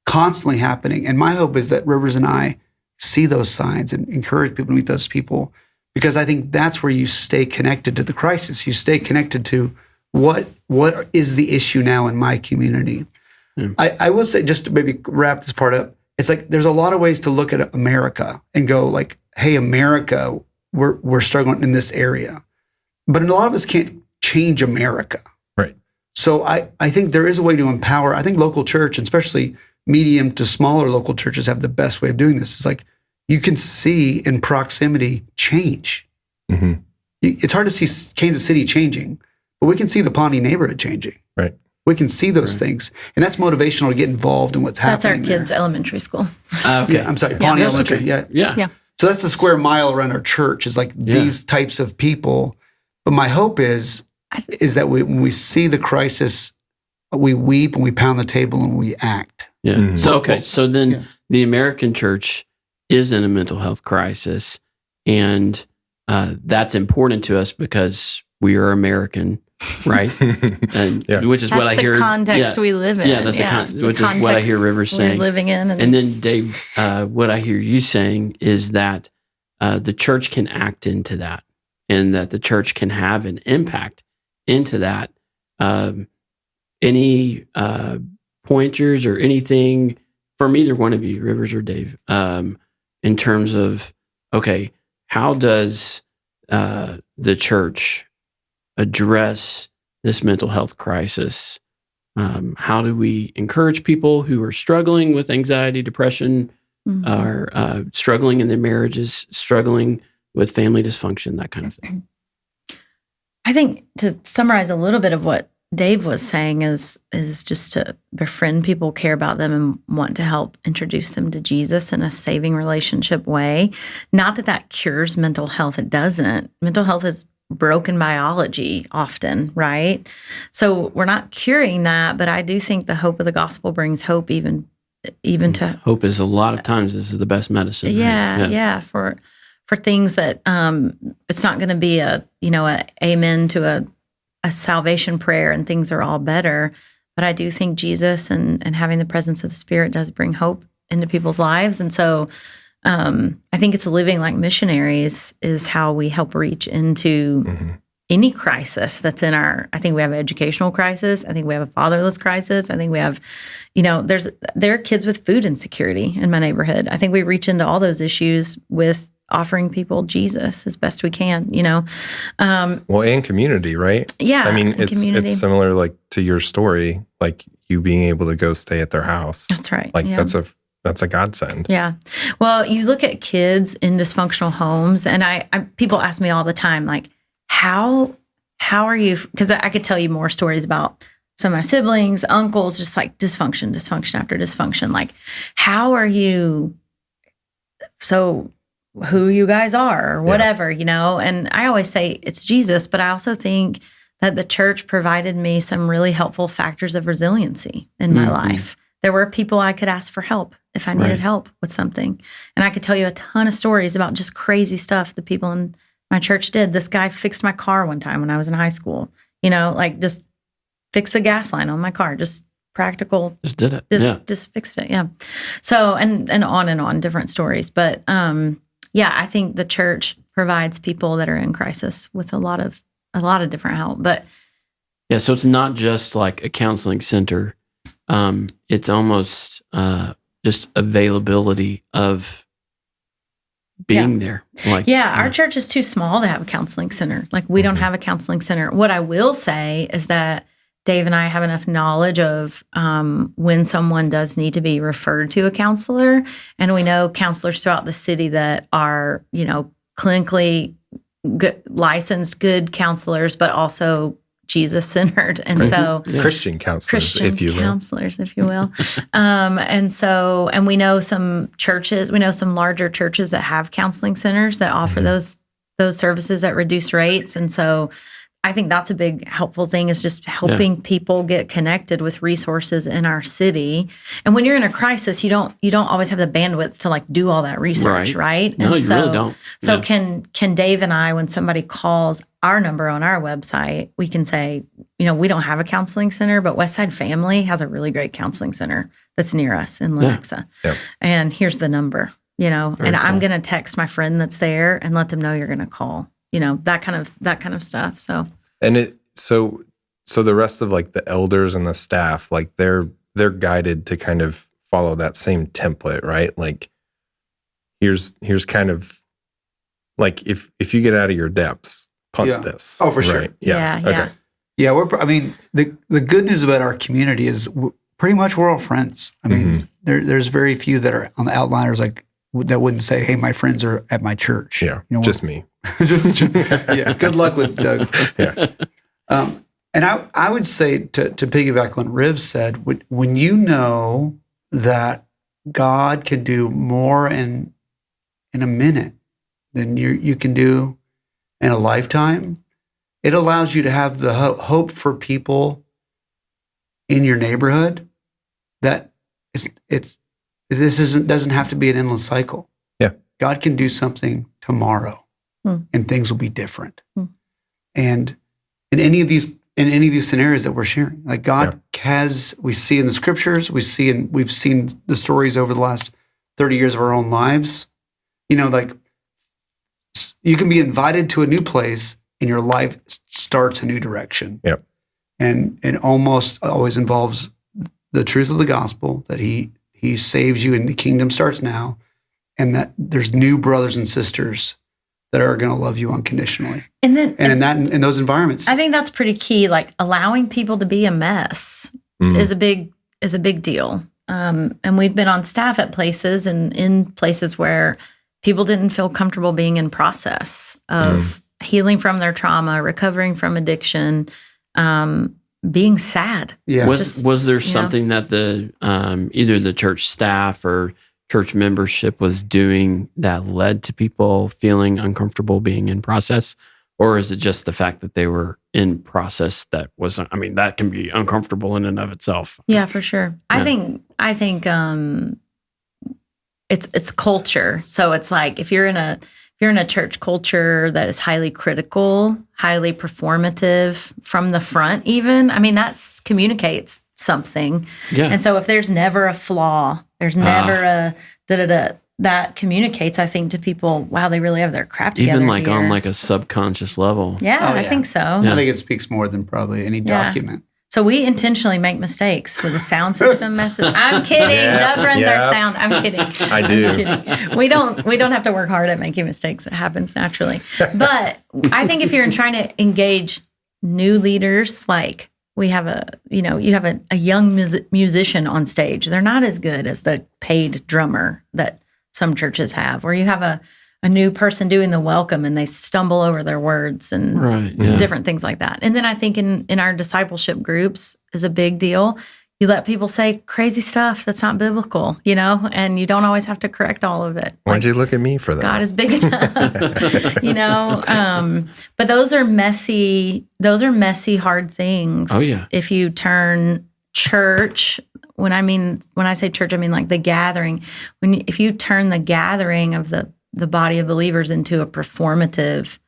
constantly happening. And my hope is that Rivers and I see those signs and encourage people to meet those people, because I think that's where you stay connected to the crisis. You stay connected to what is the issue now in my community. I will say, just to maybe wrap this part up, it's like there's a lot of ways to look at America and go like, hey, America, we're struggling in this area. But a lot of us can't change America. Right. So I think there is a way to empower. I think local church, and especially medium to smaller local churches, have the best way of doing this. It's like you can see in proximity change. Mm-hmm. It's hard to see Kansas City changing, but we can see the Pawnee neighborhood changing. Right. We can see those things. And that's motivational to get involved in what's happening. That's our kids' elementary school. Okay. Yeah, I'm sorry, Pawnee Elementary. Okay. Yeah. So that's the square mile around our church, is like these types of people. But my hope is that when we see the crisis, we weep and we pound the table and we act. Yeah. Mm-hmm. So then the American church is in a mental health crisis, and that's important to us because we are American, right? And which is what I hear. That's the context we live in. Yeah, that's which is what I hear Rivers saying. Living in, and then Dave, what I hear you saying is that the church can act into that, and that the church can have an impact into that. Any pointers or anything from either one of you, Rivers or Dave, in terms of, okay, how does the church address this mental health crisis? How do we encourage people who are struggling with anxiety, depression, or struggling in their marriages, struggling with family dysfunction, that kind of thing? I think to summarize a little bit of what Dave was saying is just to befriend people, care about them, and want to help introduce them to Jesus in a saving relationship way. Not that cures mental health. It doesn't. Mental health is broken biology often, right? So we're not curing that, but I do think the hope of the gospel brings hope even to... Hope is a lot of times this is the best medicine. Yeah. For things that it's not going to be a amen to a salvation prayer and things are all better. But I do think Jesus and having the presence of the Spirit does bring hope into people's lives. And so I think it's living like missionaries is how we help reach into any crisis that's in I think we have an educational crisis. I think we have a fatherless crisis. I think we have, there are kids with food insecurity in my neighborhood. I think we reach into all those issues with offering people Jesus as best we can, Well, and community, right? Yeah. I mean, it's similar like to your story, like you being able to go stay at their house. That's right. Like that's a godsend. Yeah. Well, you look at kids in dysfunctional homes, and I people ask me all the time, like, how are you? Because I could tell you more stories about some of my siblings, uncles, just like dysfunction after dysfunction. Like, how are you? So who you guys are or whatever, and I always say it's Jesus, but I also think that the church provided me some really helpful factors of resiliency in my life. There were people I could ask for help if I needed help with something. And I could tell you a ton of stories about just crazy stuff the people in my church did. This guy fixed my car one time when I was in high school, like just fixed the gas line on my car, just practical. Just did it. Just fixed it. Yeah. So, and on different stories. But, I think the church provides people that are in crisis with a lot of different help. But so it's not just like a counseling center. It's almost just availability of being there. Like our church is too small to have a counseling center. Like we don't have a counseling center. What I will say is that Dave and I have enough knowledge of when someone does need to be referred to a counselor. And we know counselors throughout the city that are, clinically good, licensed, good counselors, but also Jesus centered. And so Christian counselors, if you will. And we know some churches, we know some larger churches that have counseling centers that offer those services at reduced rates. And so I think that's a big helpful thing, is just helping people get connected with resources in our city. And when you're in a crisis, you don't always have the bandwidth to like do all that research, right? No, you really don't. So can Dave and I, when somebody calls our number on our website, we can say, we don't have a counseling center, but Westside Family has a really great counseling center that's near us in Lenexa. Yeah. And here's the number, Very and cool. I'm going to text my friend that's there and let them know you're going to call. That kind of stuff. So, and so the rest of like the elders and the staff, like they're guided to kind of follow that same template, right? Like here's kind of like, if you get out of your depths, punt this. Oh, for sure. Right? Yeah. Okay. Yeah. The good news about our community is pretty much we're all friends. I mean, there's very few that are on the outliners, like that wouldn't say, hey, my friends are at my church. Yeah. Just me. Yeah. Good luck with Doug. Yeah. And I would say to piggyback on what Riv said, when you know that God can do more in a minute than you can do in a lifetime, it allows you to have the hope for people in your neighborhood that doesn't have to be an endless cycle. Yeah. God can do something tomorrow and things will be different. And in any of these scenarios that we're sharing, like God we see in the scriptures, we've seen the stories over the last 30 years of our own lives. Like you can be invited to a new place and your life starts a new direction. Yep. And it almost always involves the truth of the gospel, that he saves you and the kingdom starts now, and that there's new brothers and sisters that are going to love you unconditionally. And in those environments, I think that's pretty key. Like allowing people to be a mess is a big deal. And we've been on staff at places and in places where people didn't feel comfortable being in process of healing from their trauma, recovering from addiction, being sad. Yeah. Was there something that the either the church staff or church membership was doing that led to people feeling uncomfortable being in process? Or is it just the fact that they were in process that wasn't, that can be uncomfortable in and of itself. Yeah, for sure. Yeah. I think it's culture. So it's like if you're in a church culture that is highly critical, highly performative from the front even, that communicates something. Yeah. And so if there's never a flaw, there's never a da-da-da, that communicates, I think, to people, wow, they really have their crap together. Even like here. on like a subconscious level. Yeah, I think so. Yeah. I think it speaks more than probably any document. So we intentionally make mistakes with the sound system messes. I'm kidding. Doug runs our sound. I'm kidding. I do. Kidding. We don't have to work hard at making mistakes. It happens naturally. But I think if you're trying to engage new leaders, like we have you have a young musician on stage. They're not as good as the paid drummer that some churches have, where you have a new person doing the welcome and they stumble over their words and different things like that. And then I think in our discipleship groups is a big deal. You let people say crazy stuff that's not biblical, and you don't always have to correct all of it. Why'd you look at me for that? God is big enough, but those are messy, hard things. Oh yeah. If you turn church, when I say church, I mean like the gathering. If you turn the gathering of the body of believers into a performative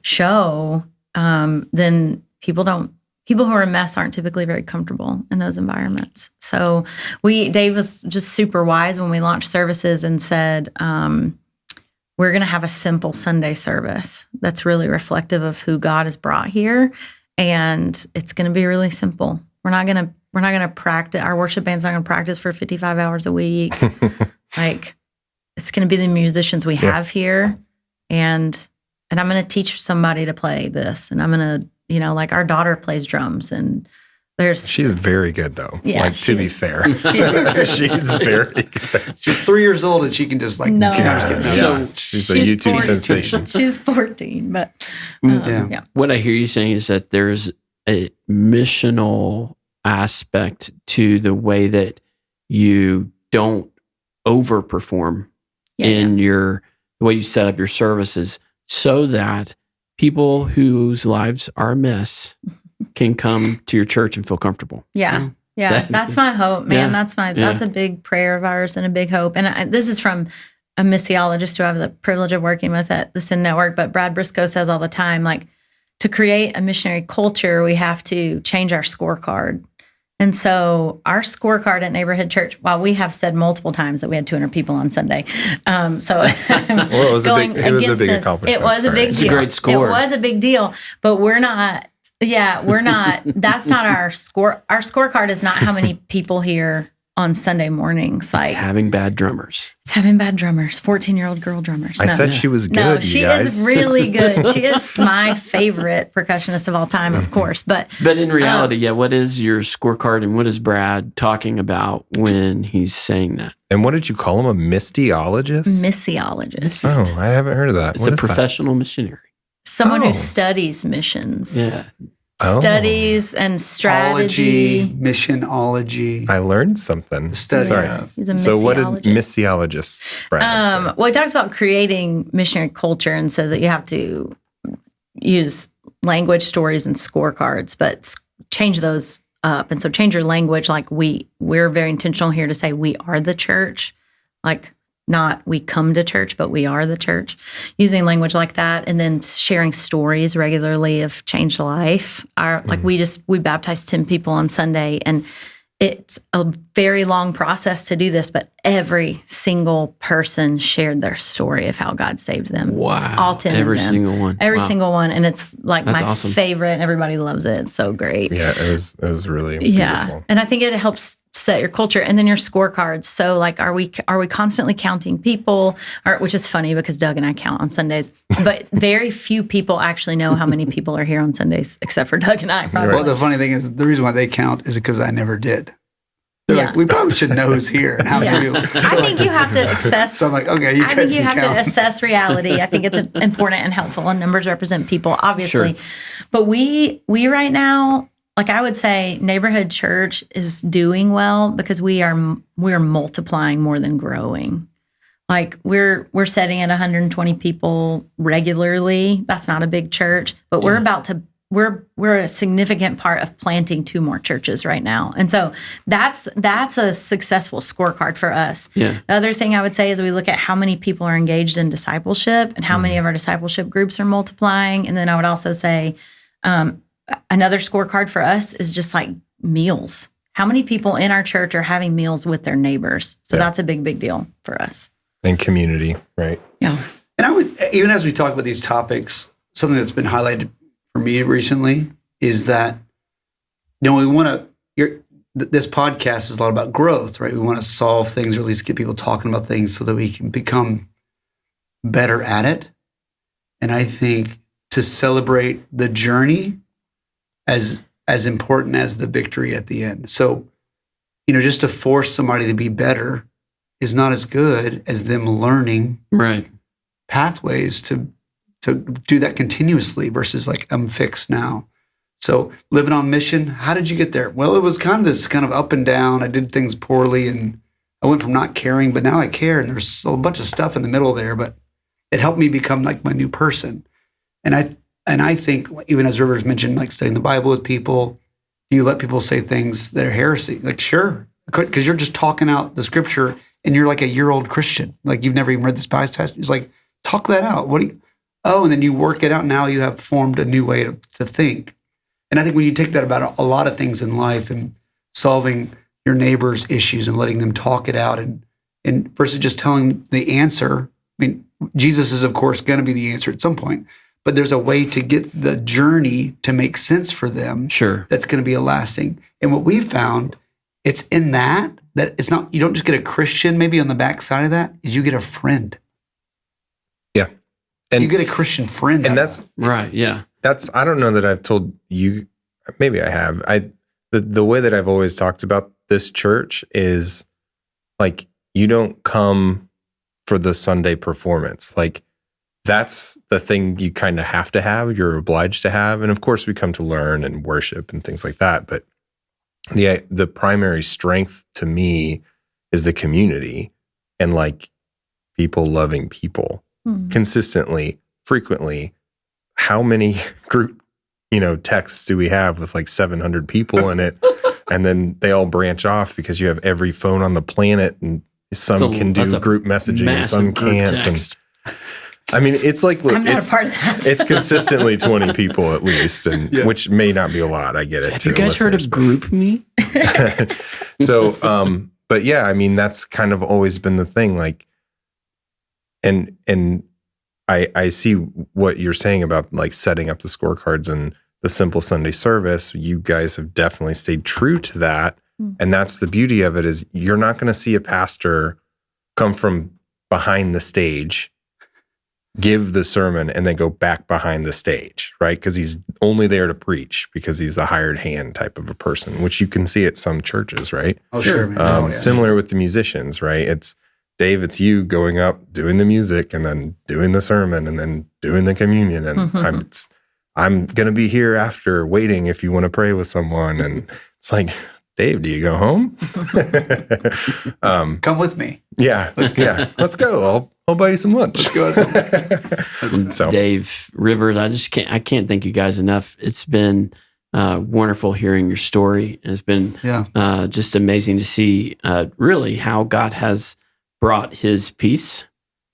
show, then people who are a mess aren't typically very comfortable in those environments. So Dave was just super wise when we launched services and said, we're going to have a simple Sunday service that's really reflective of who God has brought here. And it's going to be really simple. We're not going to practice. Our worship band's not going to practice for 55 hours a week. It's going to be the musicians we have here. And I'm going to teach somebody to play this. And I'm going to, like our daughter plays drums and she's very good though. Yeah, to be fair, she's very good. She's 3 years old and she can just she's a YouTube 14. sensation. She's 14, but what I hear you saying is that there's a missional aspect to the way that you don't overperform in the way you set up your services, so that people whose lives are a mess can come to your church and feel comfortable. Yeah. That's my hope, man. That's a big prayer of ours and a big hope. And this is from a missiologist who I have the privilege of working with at the Sin Network. But Brad Briscoe says all the time, like, to create a missionary culture, we have to change our scorecard. And so our scorecard at Neighborhood Church, while we have said multiple times that we had 200 people on Sunday. Well, it was a big accomplishment. It was a big deal. It's a great score. It was a big deal, but we're not, that's not our score. Our scorecard is not how many people here on Sunday mornings. Like, it's having bad drummers. 14-year-old girl drummers. I said she was good. No, she is really good. She is my favorite percussionist of all time, of course. But in reality, what is your scorecard, and what is Brad talking about when he's saying that? And what did you call him? A missiologist? Missiologist. Oh, I haven't heard of that. It's a professional missionary. Someone who studies missions. Yeah. Studies and strategy. Missionology. I learned something. Study. He's a missiologist. So what did missiologist Brad say? Well, he talks about creating missionary culture and says that you have to use language, stories, and scorecards, but change those up. And so change your language. Like, we're very intentional here to say we are the church. Like, not we come to church, but we are the church, using language like that. And then sharing stories regularly of changed life. We baptized 10 people on Sunday, and it's a very long process to do this, but every single person shared their story of how God saved them. Wow. All 10 every of them. Single one. Every single one. And it's like That's my awesome. favorite, and everybody loves it. It's so great. Yeah, it was really beautiful. And I think it helps set your culture, and then your scorecards. So, like, are we constantly counting people? Which is funny because Doug and I count on Sundays, but very few people actually know how many people are here on Sundays, except for Doug and I. Probably. Well, the funny thing is, the reason why they count is because I never did. They're like, we probably should know who's here and how many people. So I think you have to assess. So I'm like, okay, I think you have to assess reality. I think it's important and helpful, and numbers represent people, obviously. Sure. But we right now, like, I would say Neighborhood Church is doing well because we're multiplying more than growing. Like, we're setting at 120 people regularly. That's not a big church, but we're a significant part of planting 2 more churches right now. And so that's a successful scorecard for us. Yeah. The other thing I would say is we look at how many people are engaged in discipleship and how many of our discipleship groups are multiplying. And then I would also say, another scorecard for us is just like meals. How many people in our church are having meals with their neighbors? So that's a big deal for us. And community, right? Yeah. And I would, even as we talk about these topics, something that's been highlighted for me recently is that, we want to, this podcast is a lot about growth, right? We want to solve things, or at least get people talking about things so that we can become better at it. And I think to celebrate the journey as important as the victory at the end. So, just to force somebody to be better is not as good as them learning pathways to do that continuously versus like, I'm fixed now. So living on mission, how did you get there? Well, it was kind of up and down. I did things poorly, and I went from not caring, but now I care, and there's a bunch of stuff in the middle there, but it helped me become like my new person. And I think, even as Rivers mentioned, like studying the Bible with people, you let people say things that are heresy. Like, sure, because you're just talking out the scripture, and you're like a year-old Christian. Like, you've never even read this passage. It's like, talk that out. And then you work it out. Now you have formed a new way to think. And I think when you take that about a lot of things in life and solving your neighbor's issues and letting them talk it out, and versus just telling the answer. I mean, Jesus is, of course, going to be the answer at some point. But there's a way to get the journey to make sense for them. Sure. That's going to be a lasting. And what we found, it's in that it's not, you don't just get a Christian maybe on the backside of that, is you get a friend. Yeah. And you get a Christian friend. And that's right. Yeah. I don't know that I've told you, maybe I have. The way that I've always talked about this church is like, you don't come for the Sunday performance. Like, that's the thing you kind of have to have, you're obliged to have. And of course we come to learn and worship and things like that. But the primary strength to me is the community and like people loving people consistently, frequently. How many group, texts do we have with like 700 people in it? And then they all branch off because you have every phone on the planet, and some can do group messaging and some can't. And I mean, it's like, I'm not a part of that. It's consistently 20 people at least, and which may not be a lot. I get it. Have you guys heard of GroupMe? So, but yeah, I mean, that's kind of always been the thing. Like, and I see what you're saying about like setting up the scorecards and the simple Sunday service. You guys have definitely stayed true to that. And that's the beauty of it, is you're not going to see a pastor come from behind the stage, give the sermon, and then go back behind the stage, right? Because he's only there to preach because he's the hired hand type of a person, which you can see at some churches, right? Oh, sure. Similar with the musicians, right? It's Dave, it's you going up, doing the music, and then doing the sermon, and then doing the communion. And I'm going to be here after waiting if you want to pray with someone. And it's like, Dave, do you go home? Come with me. Yeah. Let's go. I'll buy you some lunch. Let's go. So. Dave Rivers, I can't thank you guys enough. It's been wonderful hearing your story. It's been just amazing to see really how God has brought his peace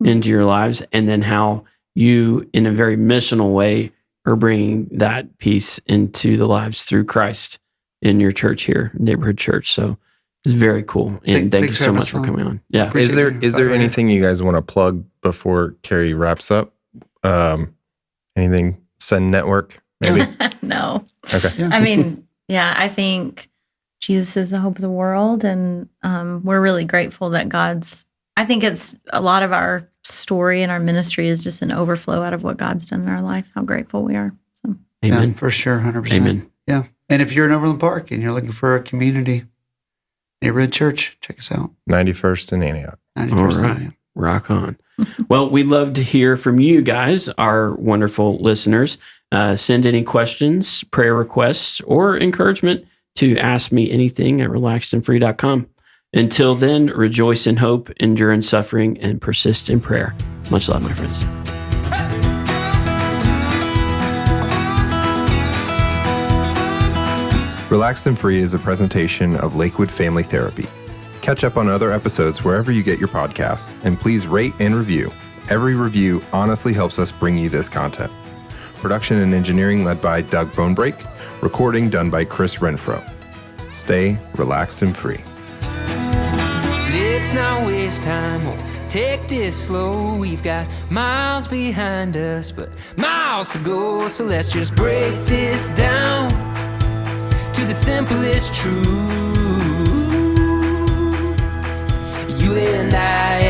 into your lives, and then how you, in a very missional way, are bringing that peace into the lives through Christ in your church here, neighborhood church. So it's very cool. And thank you so much for coming on. Yeah. Is there anything you guys want to plug before Cary wraps up? Anything? Send Network, maybe? No. Okay. Yeah. I mean, I think Jesus is the hope of the world. And we're really grateful that I think it's a lot of our story and our ministry is just an overflow out of what God's done in our life, how grateful we are. So. Amen. Yeah, for sure. 100%. Amen. Yeah. And if you're in Overland Park and you're looking for a community neighborhood church, check us out. 91st and Antioch. 91st. All right. Rock on. Well, we'd love to hear from you guys, our wonderful listeners. Send any questions, prayer requests, or encouragement to askmeanything@relaxedandfree.com. Until then, rejoice in hope, endure in suffering, and persist in prayer. Much love, my friends. Relaxed and Free is a presentation of Lakewood Family Therapy. Catch up on other episodes wherever you get your podcasts, and please rate and review. Every review honestly helps us bring you this content. Production and engineering led by Doug Bonebrake. Recording done by Chris Renfro. Stay relaxed and free. Let's not waste time, we'll take this slow. We've got miles behind us, but miles to go. So let's just break this down to the simplest truth. You and I